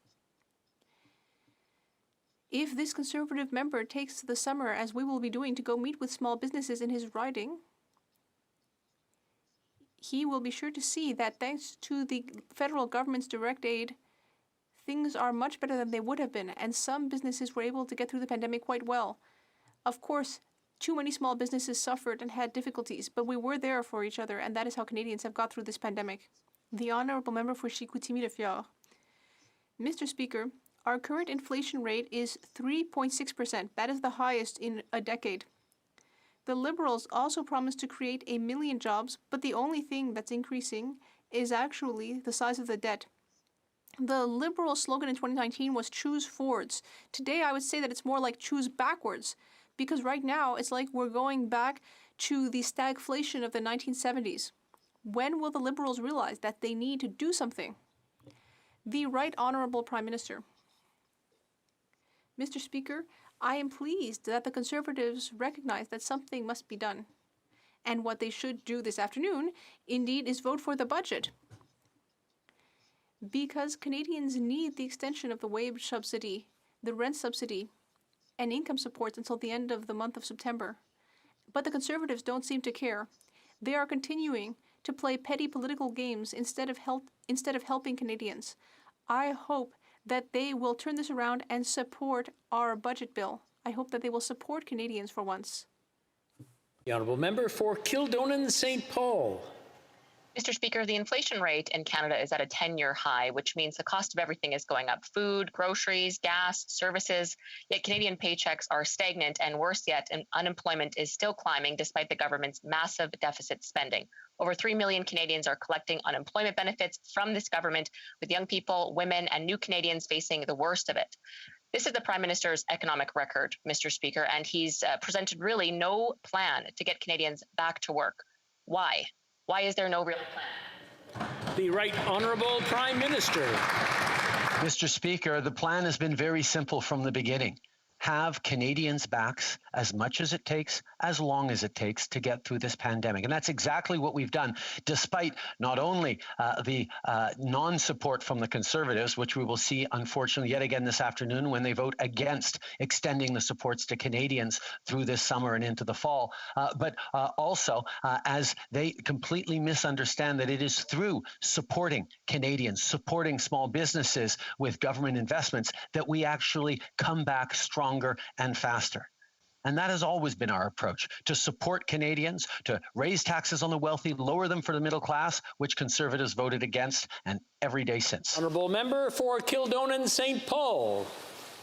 If this Conservative member takes the summer, as we will be doing, to go meet with small businesses in his riding, he will be sure to see that thanks to the federal government's direct aid, things are much better than they would have been, and some businesses were able to get through the pandemic quite well. Of course, too many small businesses suffered and had difficulties, but we were there for each other, and that is how Canadians have got through this pandemic. The Honourable Member for Chicoutimi-Le-Fjord. Mr. Speaker, our current inflation rate is 3.6%. That is the highest in a decade. The Liberals also promised to create 1 million jobs, but the only thing that's increasing is actually the size of the debt. The Liberal slogan in 2019 was choose forwards. Today, I would say that it's more like choose backwards, because right now it's like we're going back to the stagflation of the 1970s. When will the Liberals realize that they need to do something? The Right Honourable Prime Minister. Mr. Speaker, I am pleased that the Conservatives recognize that something must be done. And what they should do this afternoon, indeed, is vote for the budget. Because Canadians need the extension of the wage subsidy, the rent subsidy, and income supports until the end of the month of September. But the Conservatives don't seem to care. They are continuing to play petty political games instead of helping Canadians. I hope that they will turn this around and support our budget bill. I hope that they will support Canadians for once. The Honourable Member for Kildonan St. Paul. Mr. Speaker, the inflation rate in Canada is at a 10-year high, which means the cost of everything is going up: food, groceries, gas, services. Yet Canadian paychecks are stagnant, and worse yet, unemployment is still climbing despite the government's massive deficit spending. Over 3 million Canadians are collecting unemployment benefits from this government, with young people, women, and new Canadians facing the worst of it. This is the Prime Minister's economic record, Mr. Speaker, and he's presented really no plan to get Canadians back to work. Why? Why is there no real plan? The Right Honourable Prime Minister. Mr. Speaker, the plan has been very simple from the beginning. Have Canadians' backs as much as it takes, as long as it takes to get through this pandemic. And that's exactly what we've done, despite not only the non-support from the Conservatives, which we will see, unfortunately, yet again this afternoon when they vote against extending the supports to Canadians through this summer and into the fall, but also as they completely misunderstand that it is through supporting Canadians, supporting small businesses with government investments, that we actually come back stronger and faster. And that has always been our approach, to support Canadians, to raise taxes on the wealthy, lower them for the middle class, which Conservatives voted against, and every day since. Honourable Member for Kildonan St. Paul.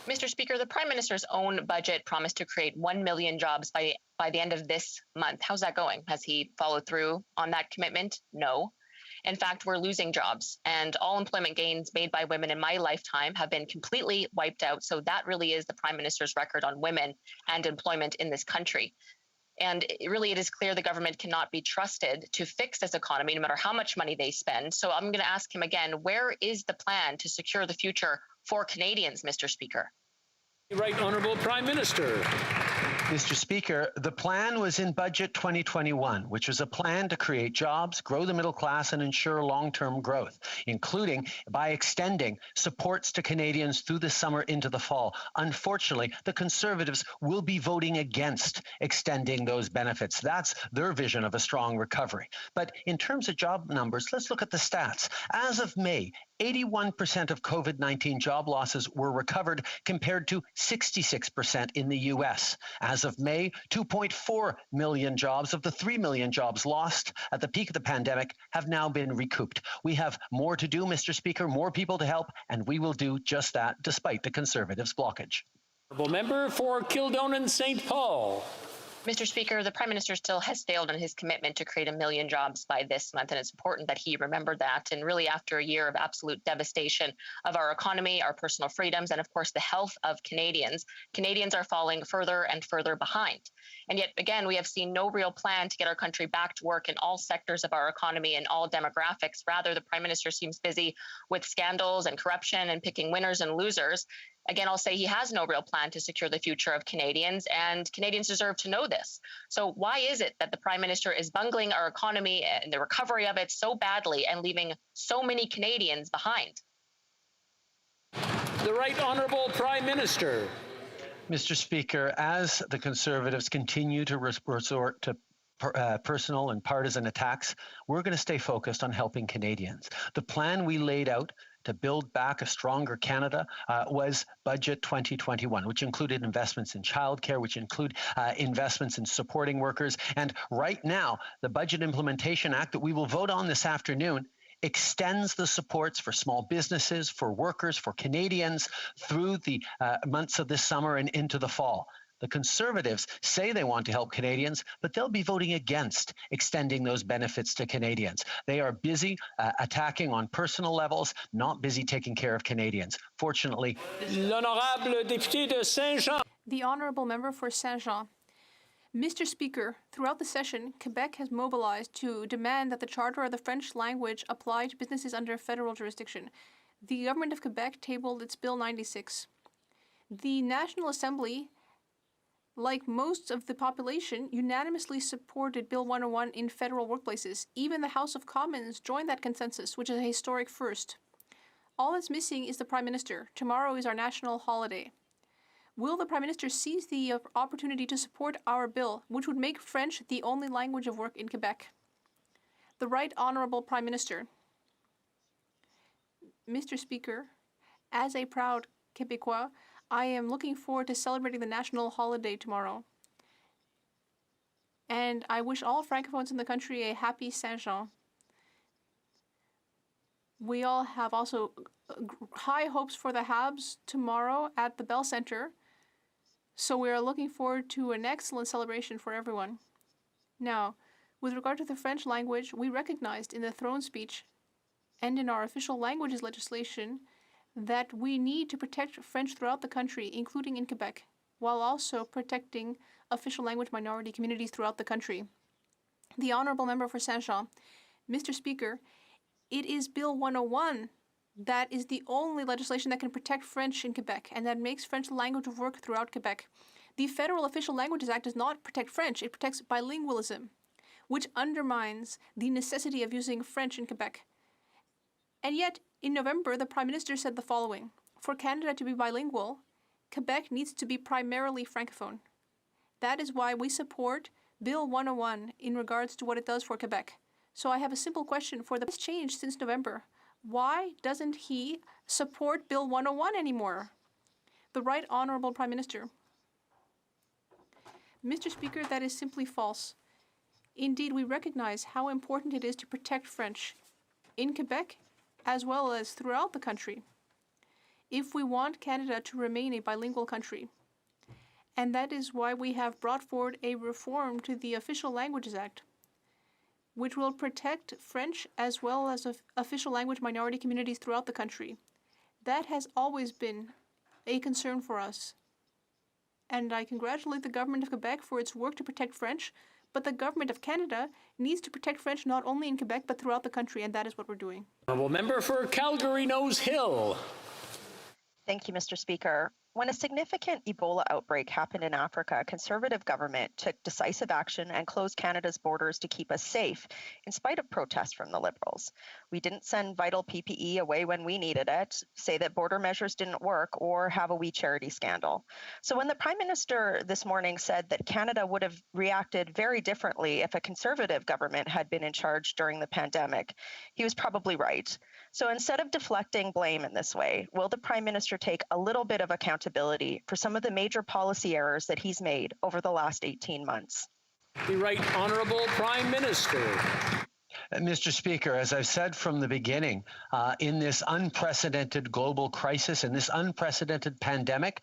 Mr. Speaker, the Prime Minister's own budget promised to create 1 million jobs by the end of this month. How's that going? Has he followed through on that commitment? No. In fact, we're losing jobs, and all employment gains made by women in my lifetime have been completely wiped out. So that really is the Prime Minister's record on women and employment in this country. And it is clear the government cannot be trusted to fix this economy, no matter how much money they spend. So I'm going to ask him again, where is the plan to secure the future for Canadians, Mr. Speaker? Right Honourable Prime Minister. Mr. Speaker, the plan was in Budget 2021, which was a plan to create jobs, grow the middle class, and ensure long-term growth, including by extending supports to Canadians through the summer into the fall. Unfortunately, the Conservatives will be voting against extending those benefits. That's their vision of a strong recovery. But in terms of job numbers, let's look at the stats. As of May, 81% of COVID-19 job losses were recovered, compared to 66% in the U.S. As of May, 2.4 million jobs of the 3 million jobs lost at the peak of the pandemic have now been recouped. We have more to do, Mr. Speaker, more people to help, and we will do just that despite the Conservatives' blockage. Honourable member for Kildonan St. Paul. Mr. Speaker, the Prime Minister still has failed in his commitment to create 1 million jobs by this month, and it's important that he remember that. And really, after a year of absolute devastation of our economy, our personal freedoms, and of course, the health of Canadians, Canadians are falling further and further behind. And yet, again, we have seen no real plan to get our country back to work in all sectors of our economy and all demographics. Rather, the Prime Minister seems busy with scandals and corruption and picking winners and losers. Again, I'll say he has no real plan to secure the future of Canadians, and Canadians deserve to know this. So why is it that the Prime Minister is bungling our economy and the recovery of it so badly and leaving so many Canadians behind? The Right Honourable Prime Minister. Mr. Speaker, as the Conservatives continue to resort to personal and partisan attacks, we're going to stay focused on helping Canadians. The plan we laid out to build back a stronger Canada was Budget 2021, which included investments in childcare, which include investments in supporting workers. And right now, the Budget Implementation Act that we will vote on this afternoon extends the supports for small businesses, for workers, for Canadians through the months of this summer and into the fall. The Conservatives say they want to help Canadians, but they'll be voting against extending those benefits to Canadians. They are busy attacking on personal levels, not busy taking care of Canadians. Fortunately, L'honorable député de Saint-Jean. The honourable member for Saint-Jean. Mr. Speaker, throughout the session, Quebec has mobilized to demand that the Charter of the French language apply to businesses under federal jurisdiction. The Government of Quebec tabled its Bill 96. The National Assembly, like most of the population, unanimously supported Bill 101 in federal workplaces. Even the House of Commons joined that consensus, which is a historic first. All that's missing is the Prime Minister. Tomorrow is our national holiday. Will the Prime Minister seize the opportunity to support our bill, which would make French the only language of work in Quebec? The Right Honourable Prime Minister. Mr. Speaker, as a proud Québécois, I am looking forward to celebrating the national holiday tomorrow. And I wish all Francophones in the country a happy Saint-Jean. We all have also high hopes for the Habs tomorrow at the Bell Centre. So we are looking forward to an excellent celebration for everyone. Now, with regard to the French language, we recognized in the throne speech and in our official languages legislation that we need to protect French throughout the country, including in Quebec, while also protecting official language minority communities throughout the country. The Honourable Member for Saint-Jean. Mr. Speaker, it is Bill 101 that is the only legislation that can protect French in Quebec and that makes French the language of work throughout Quebec. The Federal Official Languages Act does not protect French, it protects bilingualism, which undermines the necessity of using French in Quebec. And yet, in November, the Prime Minister said the following: for Canada to be bilingual, Quebec needs to be primarily Francophone. That is why we support Bill 101 in regards to what it does for Quebec. So I have a simple question for the change since November. Why doesn't he support Bill 101 anymore? The Right Honourable Prime Minister. Mr. Speaker, that is simply false. Indeed, we recognize how important it is to protect French in Quebec as well as throughout the country if we want Canada to remain a bilingual country. And that is why we have brought forward a reform to the Official Languages Act, which will protect French as well as official language minority communities throughout the country. That has always been a concern for us. And I congratulate the Government of Quebec for its work to protect French, but the Government of Canada needs to protect French not only in Quebec but throughout the country, and that is what we're doing. Honourable Member for Calgary Nose Hill. Thank you, Mr. Speaker. When a significant Ebola outbreak happened in Africa, a Conservative government took decisive action and closed Canada's borders to keep us safe, in spite of protests from the Liberals. We didn't send vital PPE away when we needed it, say that border measures didn't work, or have a wee charity scandal. So when the Prime Minister this morning said that Canada would have reacted very differently if a Conservative government had been in charge during the pandemic, he was probably right. So instead of deflecting blame in this way, will the Prime Minister take a little bit of accountability for some of the major policy errors that he's made over the last 18 months? The Right Honourable Prime Minister. Mr. Speaker, as I've said from the beginning, in this unprecedented global crisis, in this unprecedented pandemic,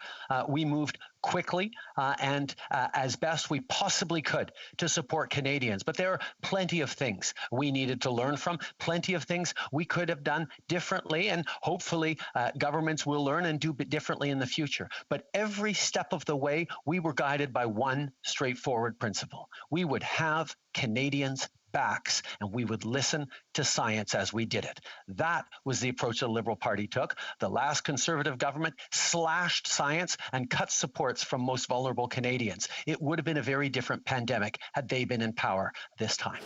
we moved quickly and as best we possibly could to support Canadians. But there are plenty of things we needed to learn from, plenty of things we could have done differently, and hopefully governments will learn and do differently in the future. But every step of the way, we were guided by one straightforward principle. We would have Canadians' backs, and we would listen to science as we did it. That was the approach the Liberal Party took. The last Conservative government slashed science and cut supports from most vulnerable Canadians. It would have been a very different pandemic had they been in power this time.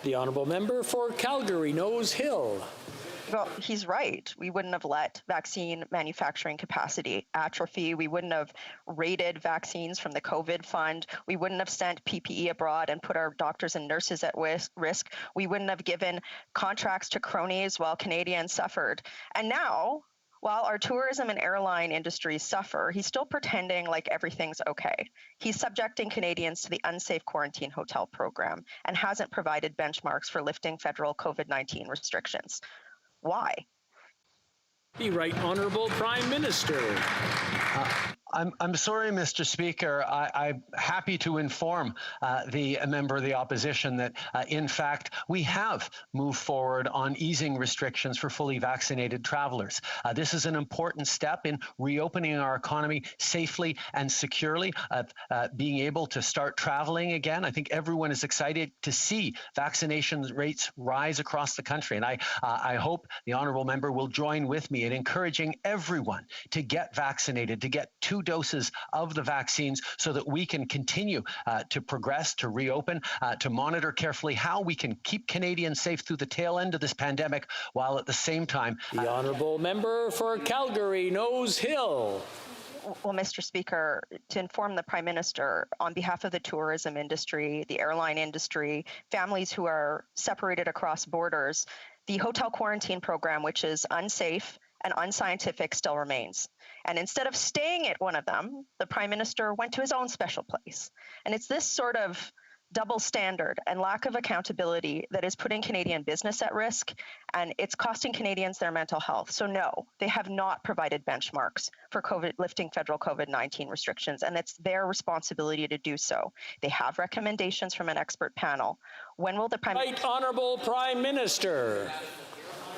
The honourable member for Calgary Nose Hill. Well, he's right. We wouldn't have let vaccine manufacturing capacity atrophy. We wouldn't have raided vaccines from the COVID fund. We wouldn't have sent PPE abroad and put our doctors and nurses at risk. We wouldn't have given contracts to cronies while Canadians suffered. And now, while our tourism and airline industries suffer, he's still pretending like everything's okay. He's subjecting Canadians to the unsafe quarantine hotel program and hasn't provided benchmarks for lifting federal COVID-19 restrictions. Why? The Right Honourable Prime Minister. I'm sorry, Mr. Speaker. I'm happy to inform the member of the opposition that, in fact, we have moved forward on easing restrictions for fully vaccinated travelers. This is an important step in reopening our economy safely and securely, being able to start traveling again. I think everyone is excited to see vaccination rates rise across the country. And I hope the honourable member will join with me in encouraging everyone to get vaccinated, to get 2 doses of the vaccines so that we can continue to progress, to reopen, to monitor carefully how we can keep Canadians safe through the tail end of this pandemic, while at the same time... The honourable member for Calgary Nose Hill. Well, Mr. Speaker, to inform the Prime Minister, on behalf of the tourism industry, the airline industry, families who are separated across borders, the hotel quarantine program, which is unsafe and unscientific, still remains. And instead of staying at one of them, the Prime Minister went to his own special place. And it's this sort of double standard and lack of accountability that is putting Canadian business at risk, and it's costing Canadians their mental health. So no, they have not provided benchmarks for lifting federal COVID-19 restrictions, and it's their responsibility to do so. They have recommendations from an expert panel. When will the Prime Right Honourable Prime Minister.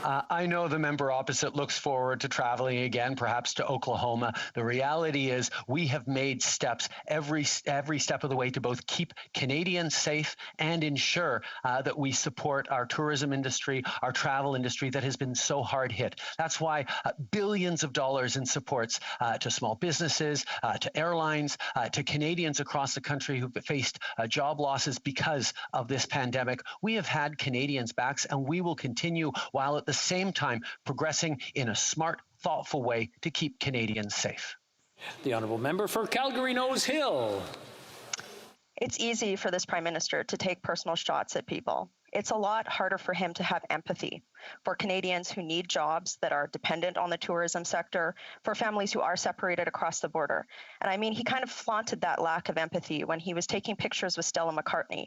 I know the member opposite looks forward to traveling again, perhaps to Oklahoma. The reality is we have made steps every step of the way to both keep Canadians safe and ensure that we support our tourism industry, our travel industry that has been so hard hit. That's why billions of dollars in supports to small businesses, to airlines, to Canadians across the country who've faced job losses because of this pandemic. We have had Canadians' backs, and we will continue while at the same time progressing in a smart, thoughtful way to keep Canadians safe. The honourable member for Calgary Nose Hill. It's easy for this Prime Minister to take personal shots at people. It's a lot harder for him to have empathy for Canadians who need jobs that are dependent on the tourism sector, for families who are separated across the border. And I mean, he kind of flaunted that lack of empathy when he was taking pictures with Stella McCartney.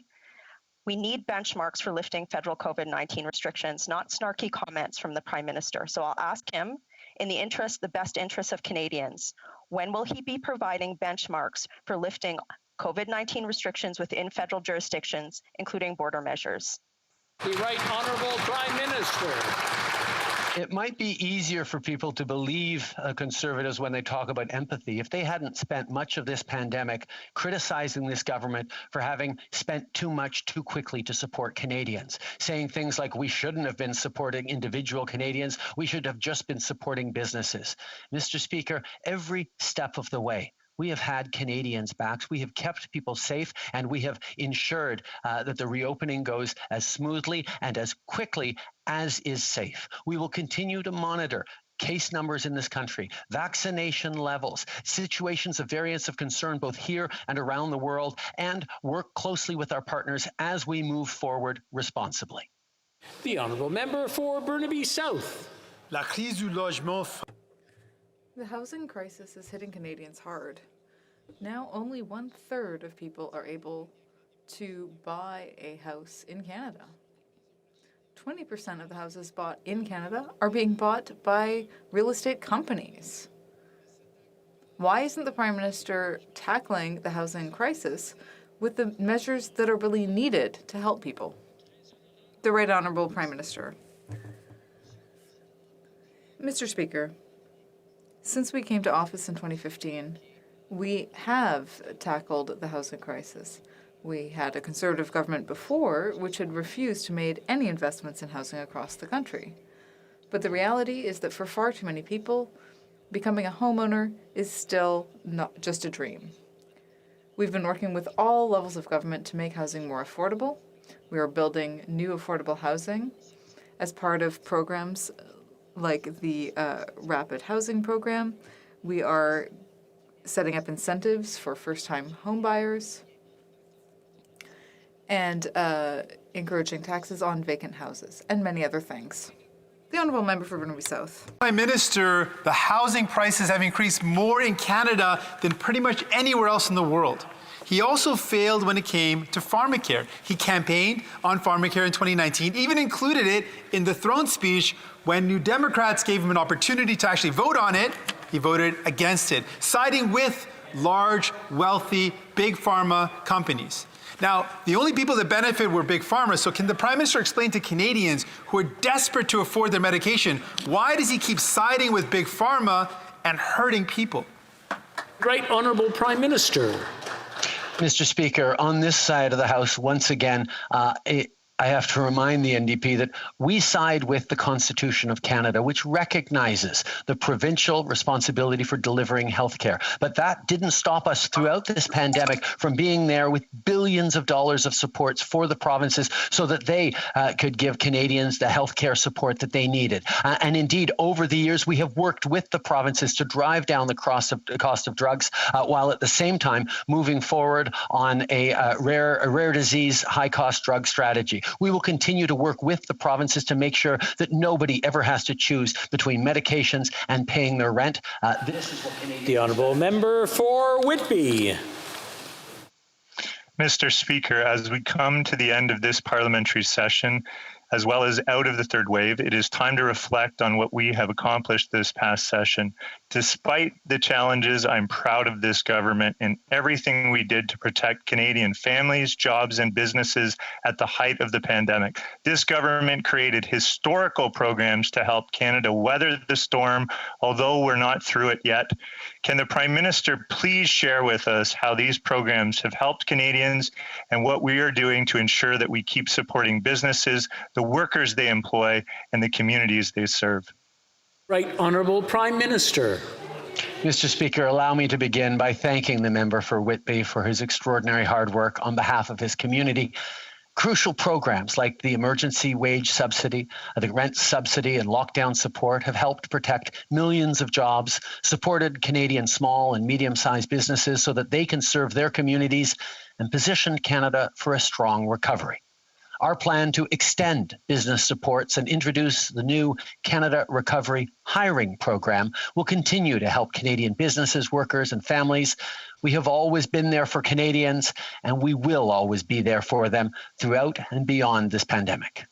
We need benchmarks for lifting federal COVID-19 restrictions, not snarky comments from the Prime Minister. So I'll ask him, in the best interest of Canadians, when will he be providing benchmarks for lifting COVID-19 restrictions within federal jurisdictions, including border measures? The Right Honourable Prime Minister. It might be easier for people to believe Conservatives when they talk about empathy if they hadn't spent much of this pandemic criticizing this government for having spent too much too quickly to support Canadians, saying things like we shouldn't have been supporting individual Canadians, we should have just been supporting businesses. Mr. Speaker, every step of the way, we have had Canadians' backs. We have kept people safe, and we have ensured that the reopening goes as smoothly and as quickly as is safe. We will continue to monitor case numbers in this country, vaccination levels, situations of variants of concern both here and around the world, and work closely with our partners as we move forward responsibly. The honourable member for Burnaby South. La crise du logement. The housing crisis is hitting Canadians hard. Now only 1/3 of people are able to buy a house in Canada. 20% of the houses bought in Canada are being bought by real estate companies. Why isn't the Prime Minister tackling the housing crisis with the measures that are really needed to help people? The Right Honourable Prime Minister. Mr. Speaker, since we came to office in 2015, we have tackled the housing crisis. We had a Conservative government before which had refused to make any investments in housing across the country. But the reality is that for far too many people, becoming a homeowner is still not just a dream. We've been working with all levels of government to make housing more affordable. We are building new affordable housing as part of programs like the Rapid Housing Program. We are setting up incentives for first-time homebuyers and encouraging taxes on vacant houses, and many other things. The Honourable Member for Burnaby South. Prime Minister, the housing prices have increased more in Canada than pretty much anywhere else in the world. He also failed when it came to pharmacare. He campaigned on pharmacare in 2019, even included it in the throne speech. When New Democrats gave him an opportunity to actually vote on it, he voted against it, siding with large, wealthy, big pharma companies. Now, the only people that benefit were big pharma, so can the Prime Minister explain to Canadians who are desperate to afford their medication, why does he keep siding with big pharma and hurting people? Right Honourable Prime Minister. Mr. Speaker, on this side of the House, once again, I have to remind the NDP that we side with the Constitution of Canada, which recognizes the provincial responsibility for delivering health care. But that didn't stop us throughout this pandemic from being there with billions of dollars of supports for the provinces so that they could give Canadians the health care support that they needed. And indeed, over the years, we have worked with the provinces to drive down the cost of drugs, while at the same time moving forward on a rare disease, high-cost drug strategy. We will continue to work with the provinces to make sure that nobody ever has to choose between medications and paying their rent. This is what Canadians... The Honourable Member for Whitby. Mr. Speaker, as we come to the end of this parliamentary session, as well as out of the third wave, it is time to reflect on what we have accomplished this past session. Despite the challenges, I'm proud of this government and everything we did to protect Canadian families, jobs, and businesses at the height of the pandemic. This government created historical programs to help Canada weather the storm, although we're not through it yet. Can the Prime Minister please share with us how these programs have helped Canadians and what we are doing to ensure that we keep supporting businesses, the workers they employ, and the communities they serve? Right Honourable Prime Minister. Mr. Speaker, allow me to begin by thanking the member for Whitby for his extraordinary hard work on behalf of his community. Crucial programs like the emergency wage subsidy, the rent subsidy, and lockdown support have helped protect millions of jobs, supported Canadian small and medium-sized businesses so that they can serve their communities, and positioned Canada for a strong recovery. Our plan to extend business supports and introduce the new Canada Recovery Hiring Program will continue to help Canadian businesses, workers, and families. We have always been there for Canadians, and we will always be there for them throughout and beyond this pandemic.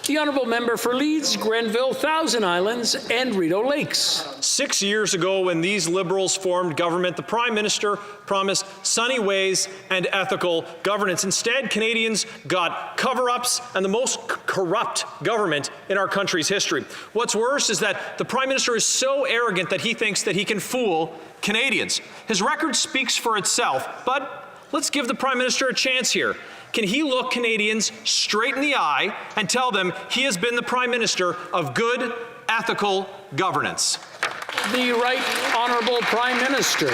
The Honourable Member for Leeds, Grenville, Thousand Islands, and Rideau Lakes. 6 years ago, when these Liberals formed government, the Prime Minister promised sunny ways and ethical governance. Instead, Canadians got cover-ups and the most corrupt government in our country's history. What's worse is that the Prime Minister is so arrogant that he thinks that he can fool Canadians. His record speaks for itself, but let's give the Prime Minister a chance here. Can he look Canadians straight in the eye and tell them he has been the Prime Minister of good, ethical governance? The Right Honourable Prime Minister.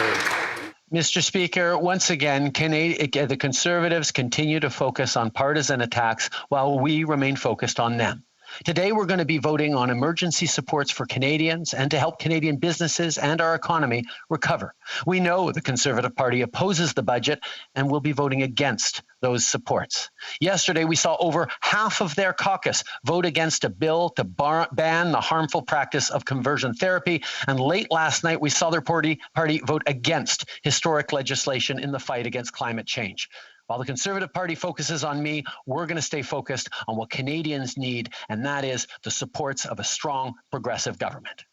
Mr. Speaker, once again, the Conservatives continue to focus on partisan attacks while we remain focused on them. Today, we're going to be voting on emergency supports for Canadians and to help Canadian businesses and our economy recover. We know the Conservative Party opposes the budget and will be voting against those supports. Yesterday, we saw over half of their caucus vote against a bill to ban the harmful practice of conversion therapy. And late last night, we saw their party vote against historic legislation in the fight against climate change. While the Conservative Party focuses on me, we're going to stay focused on what Canadians need, and that is the supports of a strong, progressive government.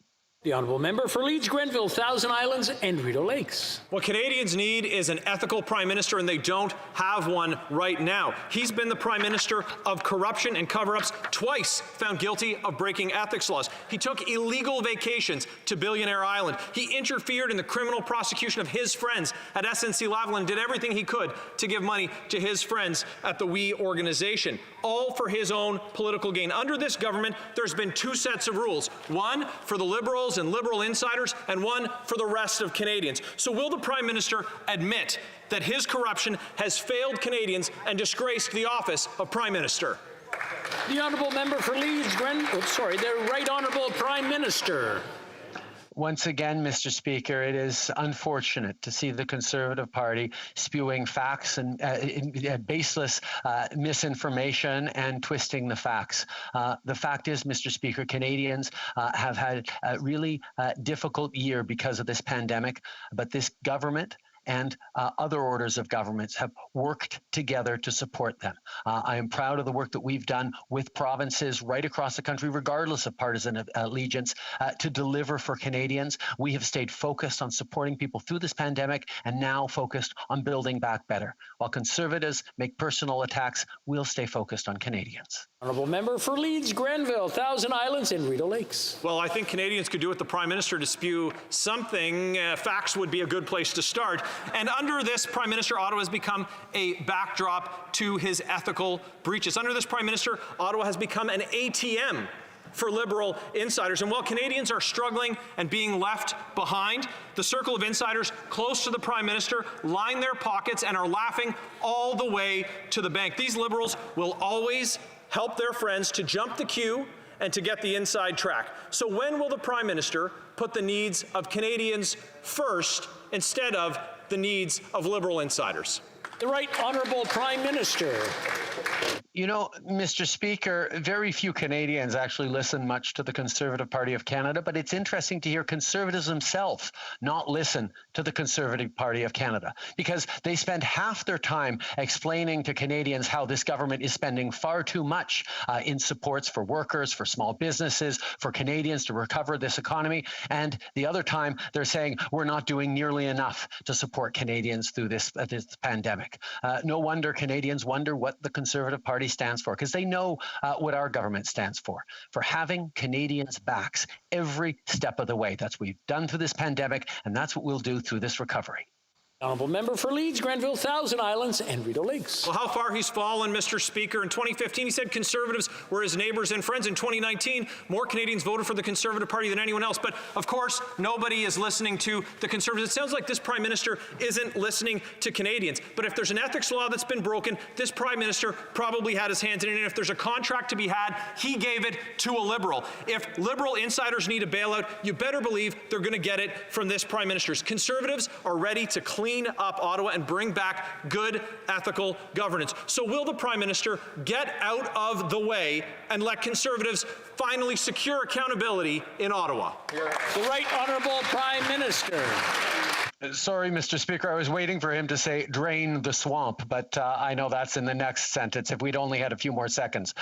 The honourable member for Leeds, Grenville, Thousand Islands and Rideau Lakes. What Canadians need is an ethical prime minister, and they don't have one right now. He's been the prime minister of corruption and cover-ups, twice found guilty of breaking ethics laws. He took illegal vacations to Billionaire Island. He interfered in the criminal prosecution of his friends at SNC-Lavalin and did everything he could to give money to his friends at the WE organization, all for his own political gain. Under this government, there's been two sets of rules, one for the Liberals and Liberal insiders, and one for the rest of Canadians. So will the Prime Minister admit that his corruption has failed Canadians and disgraced the office of Prime Minister? The honourable member for Leeds, the Right Honourable Prime Minister. Once again, Mr. Speaker, it is unfortunate to see the Conservative Party spewing facts and baseless misinformation and twisting the facts. The fact is, Mr. Speaker, Canadians have had a really difficult year because of this pandemic, but this government and other orders of governments have worked together to support them. I am proud of the work that we've done with provinces right across the country, regardless of partisan allegiance, to deliver for Canadians. We have stayed focused on supporting people through this pandemic and now focused on building back better. While Conservatives make personal attacks, we'll stay focused on Canadians. Honourable member for Leeds, Grenville, Thousand Islands and Rideau Lakes. Well, I think Canadians could do with the Prime Minister to spew something. Facts would be a good place to start. And under this Prime Minister, Ottawa has become a backdrop to his ethical breaches. Under this Prime Minister, Ottawa has become an ATM for Liberal insiders. And while Canadians are struggling and being left behind, the circle of insiders close to the Prime Minister line their pockets and are laughing all the way to the bank. These Liberals will always help their friends to jump the queue and to get the inside track. So when will the Prime Minister put the needs of Canadians first instead of the needs of Liberal insiders? The Right Honourable Prime Minister. You know, Mr. Speaker, very few Canadians actually listen much to the Conservative Party of Canada, but it's interesting to hear Conservatives themselves not listen to the Conservative Party of Canada because they spend half their time explaining to Canadians how this government is spending far too much in supports for workers, for small businesses, for Canadians to recover this economy. And the other time they're saying we're not doing nearly enough to support Canadians through this pandemic. No wonder Canadians wonder what the Conservative Party stands for, because they know what our government stands for having Canadians' backs every step of the way. That's what we've done through this pandemic, and that's what we'll do through this recovery. Honourable member for Leeds, Grenville, Thousand Islands and Rideau Lakes. Well, how far he's fallen, Mr. Speaker. In 2015, he said Conservatives were his neighbours and friends. In 2019, more Canadians voted for the Conservative Party than anyone else. But, of course, nobody is listening to the Conservatives. It sounds like this Prime Minister isn't listening to Canadians. But if there's an ethics law that's been broken, this Prime Minister probably had his hands in it. And if there's a contract to be had, he gave it to a Liberal. If Liberal insiders need a bailout, you better believe they're going to get it from this Prime Minister. Conservatives are ready to clean up Ottawa and bring back good, ethical governance. So will the Prime Minister get out of the way and let Conservatives finally secure accountability in Ottawa? The Right Honourable Prime Minister. Sorry, Mr. Speaker, I was waiting for him to say drain the swamp, but I know that's in the next sentence if we'd only had a few more seconds.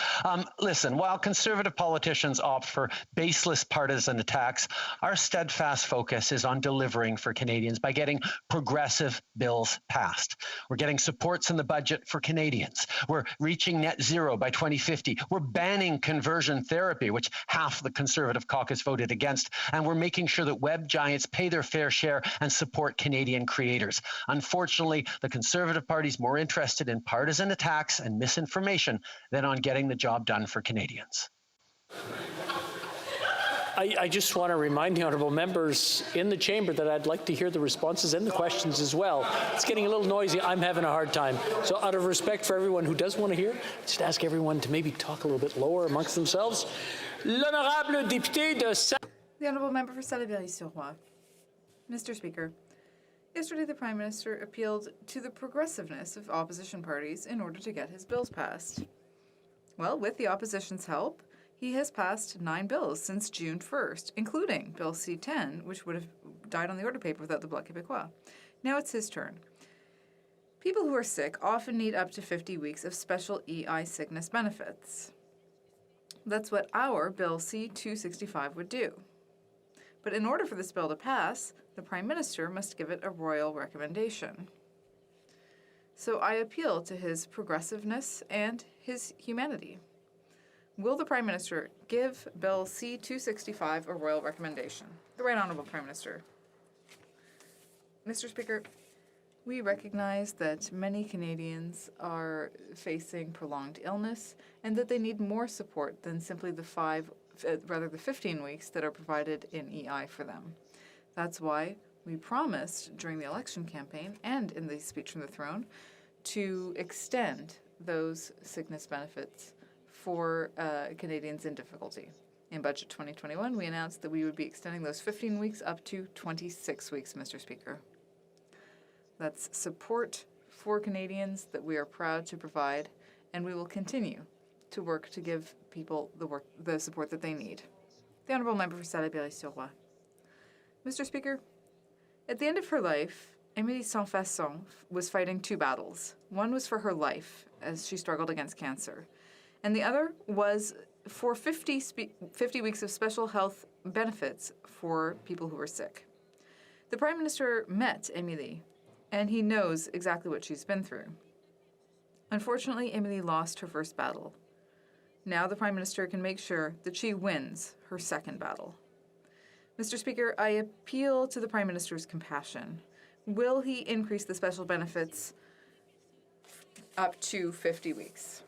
Listen, while Conservative politicians opt for baseless partisan attacks, our steadfast focus is on delivering for Canadians by getting progressive bills passed. We're getting supports in the budget for Canadians. We're reaching net zero by 2050. We're banning conversion therapy, which half the Conservative caucus voted against, and we're making sure that web giants pay their fair share and support Canadian creators. Unfortunately, the Conservative Party's more interested in partisan attacks and misinformation than on getting the job done for Canadians. I just want to remind the honourable members in the chamber that I'd like to hear the responses and the questions as well. It's getting a little noisy. I'm having a hard time. So out of respect for everyone who does want to hear, just ask everyone to maybe talk a little bit lower amongst themselves. L'honorable député de... The honourable member for Salaberry-sur-Roi. Mr. Speaker, yesterday the Prime Minister appealed to the progressiveness of opposition parties in order to get his bills passed. Well, with the opposition's help, he has passed 9 bills since June 1st, including Bill C-10, which would have died on the order paper without the Bloc Québécois. Now it's his turn. People who are sick often need up to 50 weeks of special EI sickness benefits. That's what our Bill C-265 would do. But in order for this bill to pass, the Prime Minister must give it a royal recommendation. So I appeal to his progressiveness and his humanity. Will the Prime Minister give Bill C-265 a royal recommendation? The Right Honourable Prime Minister. Mr. Speaker, we recognize that many Canadians are facing prolonged illness and that they need more support than simply the 15 weeks that are provided in EI for them. That's why we promised during the election campaign and in the speech from the throne to extend those sickness benefits for Canadians in difficulty. In Budget 2021, we announced that we would be extending those 15 weeks up to 26 weeks, Mr. Speaker. That's support for Canadians that we are proud to provide, and we will continue to work to give people the support that they need. The Honourable Member for Salaberry-sur-Roi. Mr. Speaker, at the end of her life, Émilie Saint-Fasson was fighting two battles. One was for her life as she struggled against cancer, and the other was for 50 weeks of special health benefits for people who were sick. The Prime Minister met Émilie, and he knows exactly what she's been through. Unfortunately, Émilie lost her first battle. Now the Prime Minister can make sure that she wins her second battle. Mr. Speaker, I appeal to the Prime Minister's compassion. Will he increase the special benefits up to 50 weeks?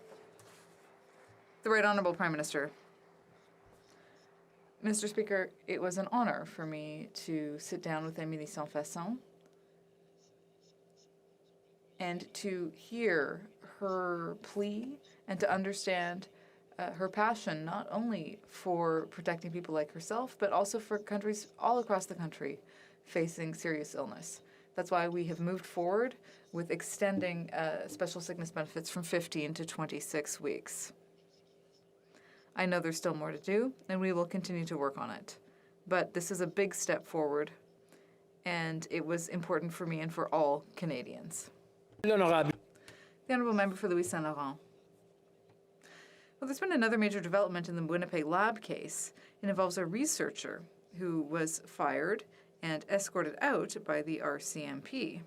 The Right Honourable Prime Minister. Mr. Speaker, it was an honor for me to sit down with Émilie Saint-Fasson and to hear her plea and to understand her passion not only for protecting people like herself, but also for countries all across the country facing serious illness. That's why we have moved forward with extending special sickness benefits from 15 to 26 weeks. I know there's still more to do, and we will continue to work on it. But this is a big step forward, and it was important for me and for all Canadians. L'honorable. The Honourable Member for Louis Saint Laurent. Well, there's been another major development in the Winnipeg lab case. It involves a researcher who was fired and escorted out by the RCMP.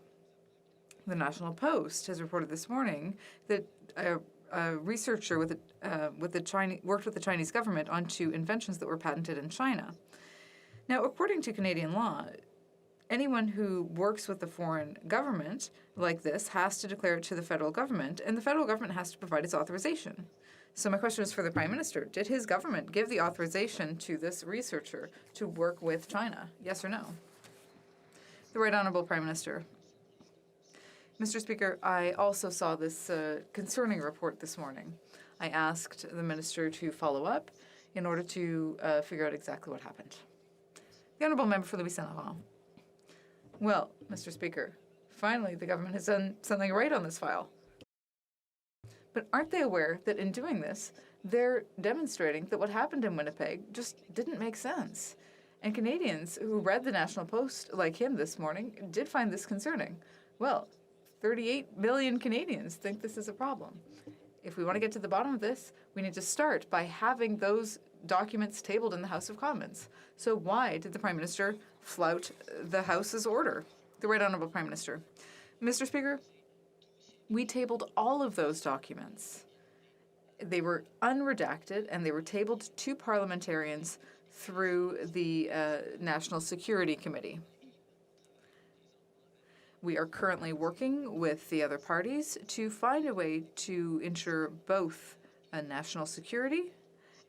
The National Post has reported this morning that a researcher worked with the Chinese government on two inventions that were patented in China. Now, according to Canadian law, anyone who works with the foreign government like this has to declare it to the federal government, and the federal government has to provide its authorization. So my question is for the Prime Minister. Did his government give the authorization to this researcher to work with China? Yes or no? The Right Honourable Prime Minister. Mr. Speaker, I also saw this concerning report this morning. I asked the Minister to follow up in order to figure out exactly what happened. The Honourable Member for Louis Saint Laurent. Well, Mr. Speaker, finally the government has done something right on this file. But aren't they aware that in doing this, they're demonstrating that what happened in Winnipeg just didn't make sense? And Canadians who read the National Post, like him this morning, did find this concerning. Well, 38 million Canadians think this is a problem. If we want to get to the bottom of this, we need to start by having those documents tabled in the House of Commons. So why did the Prime Minister flout the House's order? The Right Honourable Prime Minister. Mr. Speaker, we tabled all of those documents. They were unredacted and they were tabled to parliamentarians through the National Security Committee. We are currently working with the other parties to find a way to ensure both national security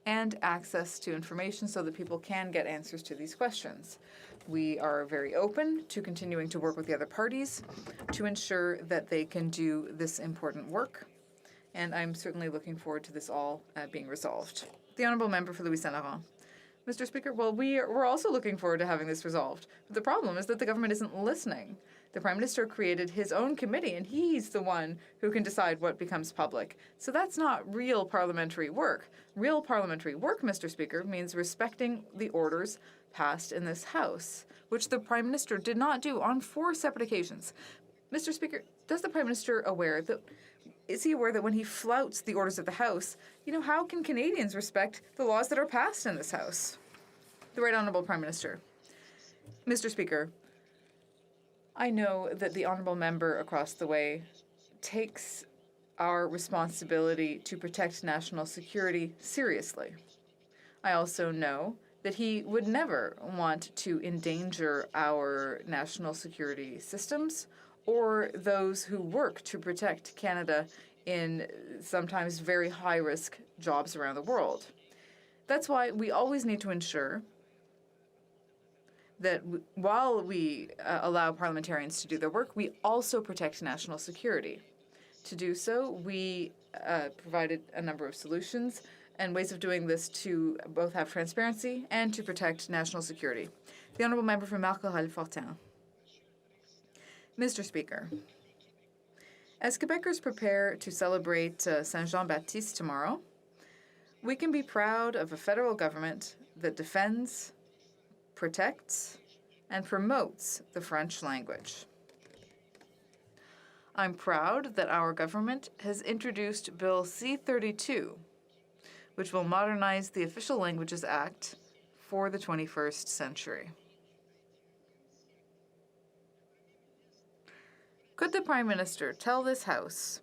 and access to information so that people can get answers to these questions. We are very open to continuing to work with the other parties to ensure that they can do this important work, and I'm certainly looking forward to this all being resolved. The Honourable Member for Louis Saint Laurent. Mr. Speaker, well, we're also looking forward to having this resolved. But the problem is that the government isn't listening. The Prime Minister created his own committee, and he's the one who can decide what becomes public. So that's not real parliamentary work. Real parliamentary work, Mr. Speaker, means respecting the orders passed in this House, which the Prime Minister did not do on 4 separate occasions. Mr. Speaker, does the Prime Minister is he aware that when he flouts the orders of the House, how can Canadians respect the laws that are passed in this House? The Right Honourable Prime Minister. Mr. Speaker, I know that the honourable member across the way takes our responsibility to protect national security seriously. I also know that he would never want to endanger our national security systems or those who work to protect Canada in sometimes very high-risk jobs around the world. That's why we always need to ensure that while we allow parliamentarians to do their work, we also protect national security. To do so, we provided a number of solutions and ways of doing this to both have transparency and to protect national security. The Honourable Member from Marc-Aurèle-Fortin. Mr. Speaker, as Quebecers prepare to celebrate Saint-Jean-Baptiste tomorrow, we can be proud of a federal government that defends, protects, and promotes the French language. I'm proud that our government has introduced Bill C-32, which will modernize the Official Languages Act for the 21st century. Could the Prime Minister tell this House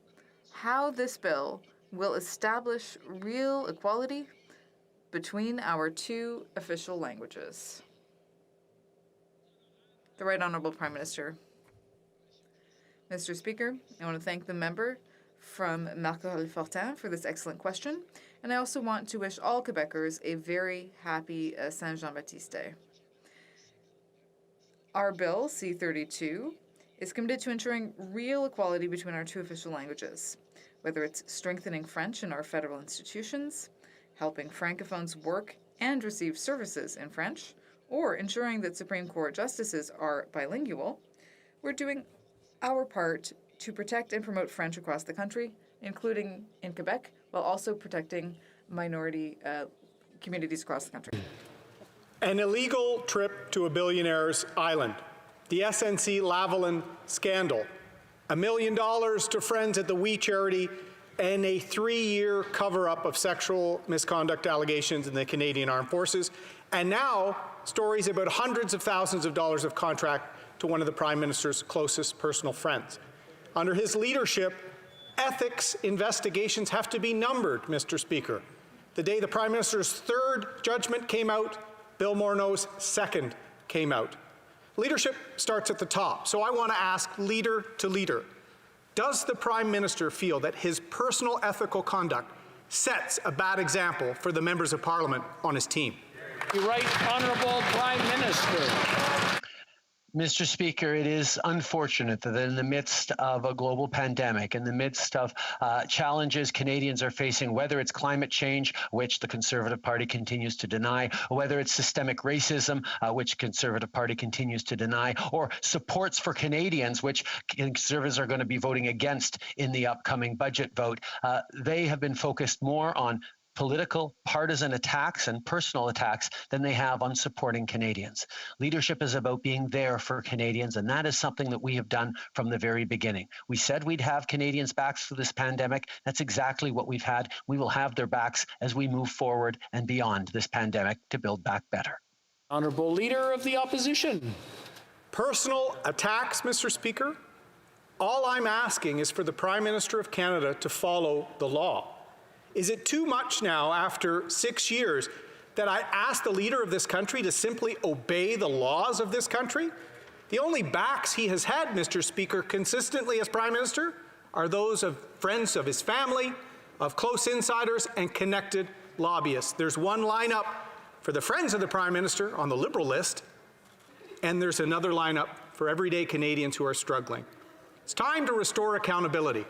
how this bill will establish real equality between our two official languages? The Right Honourable Prime Minister. Mr. Speaker, I want to thank the member from Marc-Aurèle-Fortin for this excellent question, and I also want to wish all Quebecers a very happy Saint-Jean-Baptiste Day. Our bill, C-32, is committed to ensuring real equality between our two official languages, whether it's strengthening French in our federal institutions, helping Francophones work and receive services in French, or ensuring that Supreme Court justices are bilingual. We're doing our part to protect and promote French across the country, including in Quebec, while also protecting minority communities across the country. An illegal trip to a billionaire's island. The SNC-Lavalin scandal. $1 million to friends at the We Charity, and a 3-year cover-up of sexual misconduct allegations in the Canadian Armed Forces. And now, stories about hundreds of thousands of dollars of contract to one of the Prime Minister's closest personal friends. Under his leadership, ethics investigations have to be numbered, Mr. Speaker. The day the Prime Minister's third judgment came out, Bill Morneau's second came out. Leadership starts at the top, so I want to ask leader to leader, does the Prime Minister feel that his personal ethical conduct sets a bad example for the members of Parliament on his team? The Right Honourable Prime Minister. Mr. Speaker, it is unfortunate that in the midst of a global pandemic, in the midst of challenges Canadians are facing, whether it's climate change, which the Conservative Party continues to deny, or whether it's systemic racism, which the Conservative Party continues to deny, or supports for Canadians, which Conservatives are going to be voting against in the upcoming budget vote, they have been focused more on political, partisan attacks and personal attacks than they have on supporting Canadians. Leadership is about being there for Canadians, and that is something that we have done from the very beginning. We said we'd have Canadians' backs through this pandemic. That's exactly what we've had. We will have their backs as we move forward and beyond this pandemic to build back better. Honourable Leader of the Opposition. Personal attacks, Mr. Speaker? All I'm asking is for the Prime Minister of Canada to follow the law. Is it too much now, after 6 years, that I ask the leader of this country to simply obey the laws of this country? The only backs he has had, Mr. Speaker, consistently as Prime Minister are those of friends of his family, of close insiders, and connected lobbyists. There's one lineup for the friends of the Prime Minister on the Liberal list, and there's another lineup for everyday Canadians who are struggling. It's time to restore accountability.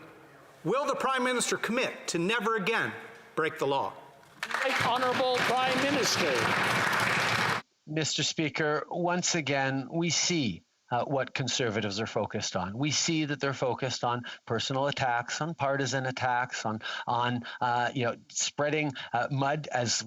Will the Prime Minister commit to never again break the law? Right Honourable Prime Minister. Mr. Speaker, once again, we see what Conservatives are focused on. We see that they're focused on personal attacks, on partisan attacks, on spreading mud as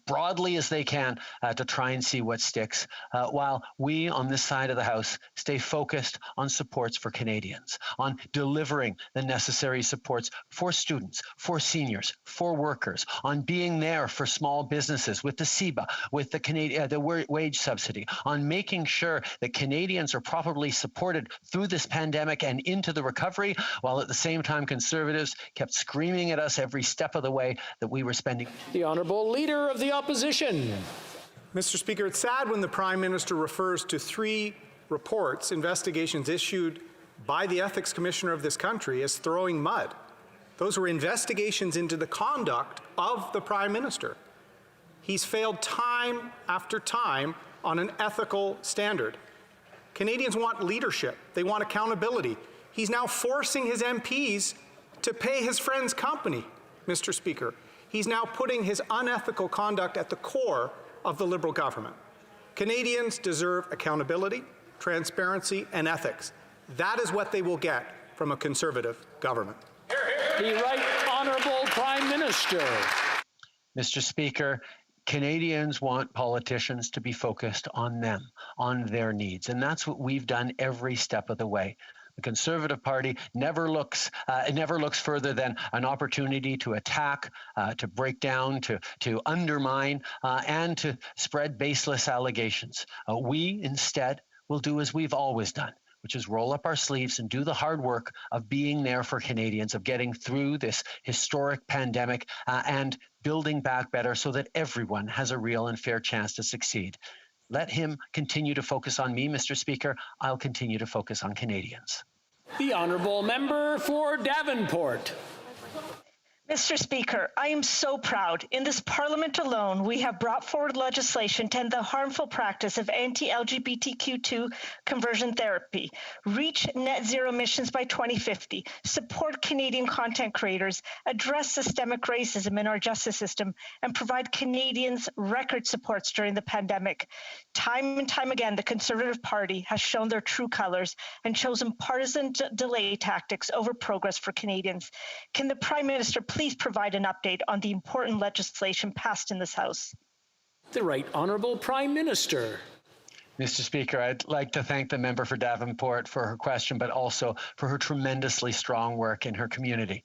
broadly as they can to try and see what sticks, while we on this side of the House stay focused on supports for Canadians, on delivering the necessary supports for students, for seniors, for workers, on being there for small businesses with the CEBA, with the wage subsidy, on making sure that Canadians are properly supported through this pandemic and into the recovery, while at the same time Conservatives kept screaming at us every step of the way that we were spending. The Honourable Leader of the Opposition. Mr. Speaker, it's sad when the Prime Minister refers to 3 reports, investigations issued by the Ethics Commissioner of this country as throwing mud. Those were investigations into the conduct of the Prime Minister. He's failed time after time on an ethical standard. Canadians want leadership. They want accountability. He's now forcing his MPs to pay his friend's company, Mr. Speaker. He's now putting his unethical conduct at the core of the Liberal government. Canadians deserve accountability, transparency, and ethics. That is what they will get from a Conservative government. The Right Honourable Prime Minister. Mr. Speaker, Canadians want politicians to be focused on them, on their needs, and that's what we've done every step of the way. The Conservative Party never looks further than an opportunity to attack, to break down, to undermine, and to spread baseless allegations. We instead will do as we've always done, which is roll up our sleeves and do the hard work of being there for Canadians, of getting through this historic pandemic and building back better so that everyone has a real and fair chance to succeed. Let him continue to focus on me, Mr. Speaker. I'll continue to focus on Canadians. The Honourable Member for Davenport. Mr. Speaker, I am so proud. In this Parliament alone, we have brought forward legislation to end the harmful practice of anti-LGBTQ2 conversion therapy, reach net zero emissions by 2050, support Canadian content creators, address systemic racism in our justice system, and provide Canadians record supports during the pandemic. Time and time again, the Conservative Party has shown their true colors and chosen partisan delay tactics over progress for Canadians. Can the Prime Minister please provide an update on the important legislation passed in this House? The Right Honourable Prime Minister. Mr. Speaker, I'd like to thank the member for Davenport for her question, but also for her tremendously strong work in her community.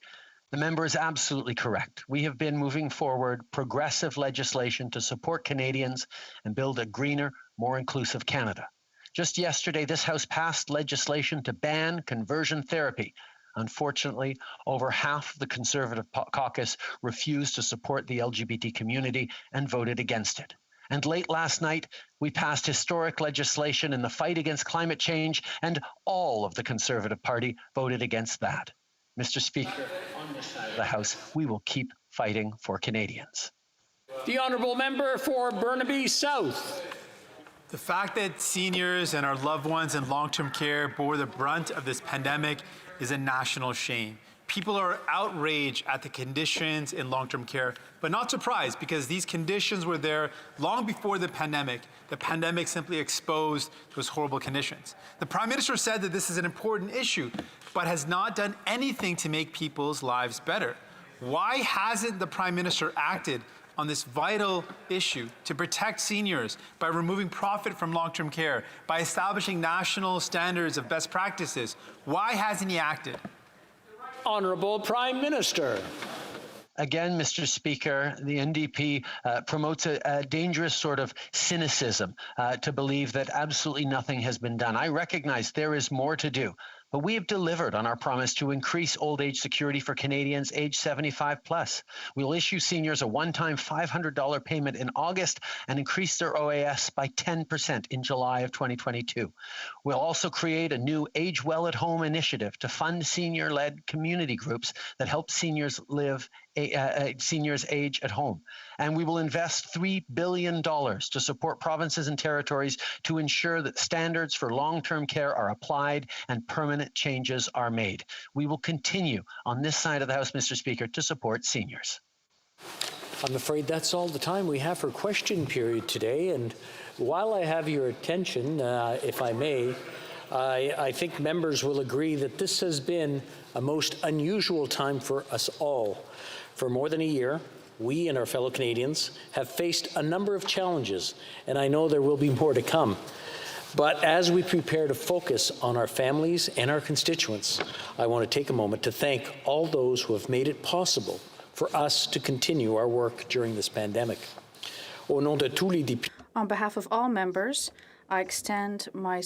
The member is absolutely correct. We have been moving forward progressive legislation to support Canadians and build a greener, more inclusive Canada. Just yesterday, this House passed legislation to ban conversion therapy. Unfortunately, over half of the Conservative caucus refused to support the LGBT community and voted against it. And late last night, we passed historic legislation in the fight against climate change, and all of the Conservative Party voted against that. Mr. Speaker, on this side of the House, we will keep fighting for Canadians. The Honourable Member for Burnaby South. The fact that seniors and our loved ones in long-term care bore the brunt of this pandemic is a national shame. People are outraged at the conditions in long-term care, but not surprised because these conditions were there long before the pandemic. The pandemic simply exposed those horrible conditions. The Prime Minister said that this is an important issue, but has not done anything to make people's lives better. Why hasn't the Prime Minister acted on this vital issue to protect seniors by removing profit from long-term care, by establishing national standards of best practices? Why hasn't he acted? Honourable Prime Minister. Again, Mr. Speaker, the NDP promotes a dangerous sort of cynicism to believe that absolutely nothing has been done. I recognize there is more to do, but we have delivered on our promise to increase old age security for Canadians age 75 plus. We'll issue seniors a one-time $500 payment in August and increase their OAS by 10% in July of 2022. We'll also create a new Age Well at Home initiative to fund senior-led community groups that help seniors seniors age at home. And we will invest $3 billion to support provinces and territories to ensure that standards for long-term care are applied and permanent changes are made. We will continue on this side of the House, Mr. Speaker, to support seniors. I'm afraid that's all the time we have for question period today. And while I have your attention, if I may, I think members will agree that this has been a most unusual time for us all. For more than a year, we and our fellow Canadians have faced a number of challenges, and I know there will be more to come. But as we prepare to focus on our families and our constituents, I want to take a moment to thank all those who have made it possible for us to continue our work during this pandemic. Au nom de tous les députés, On behalf of all members, I extend my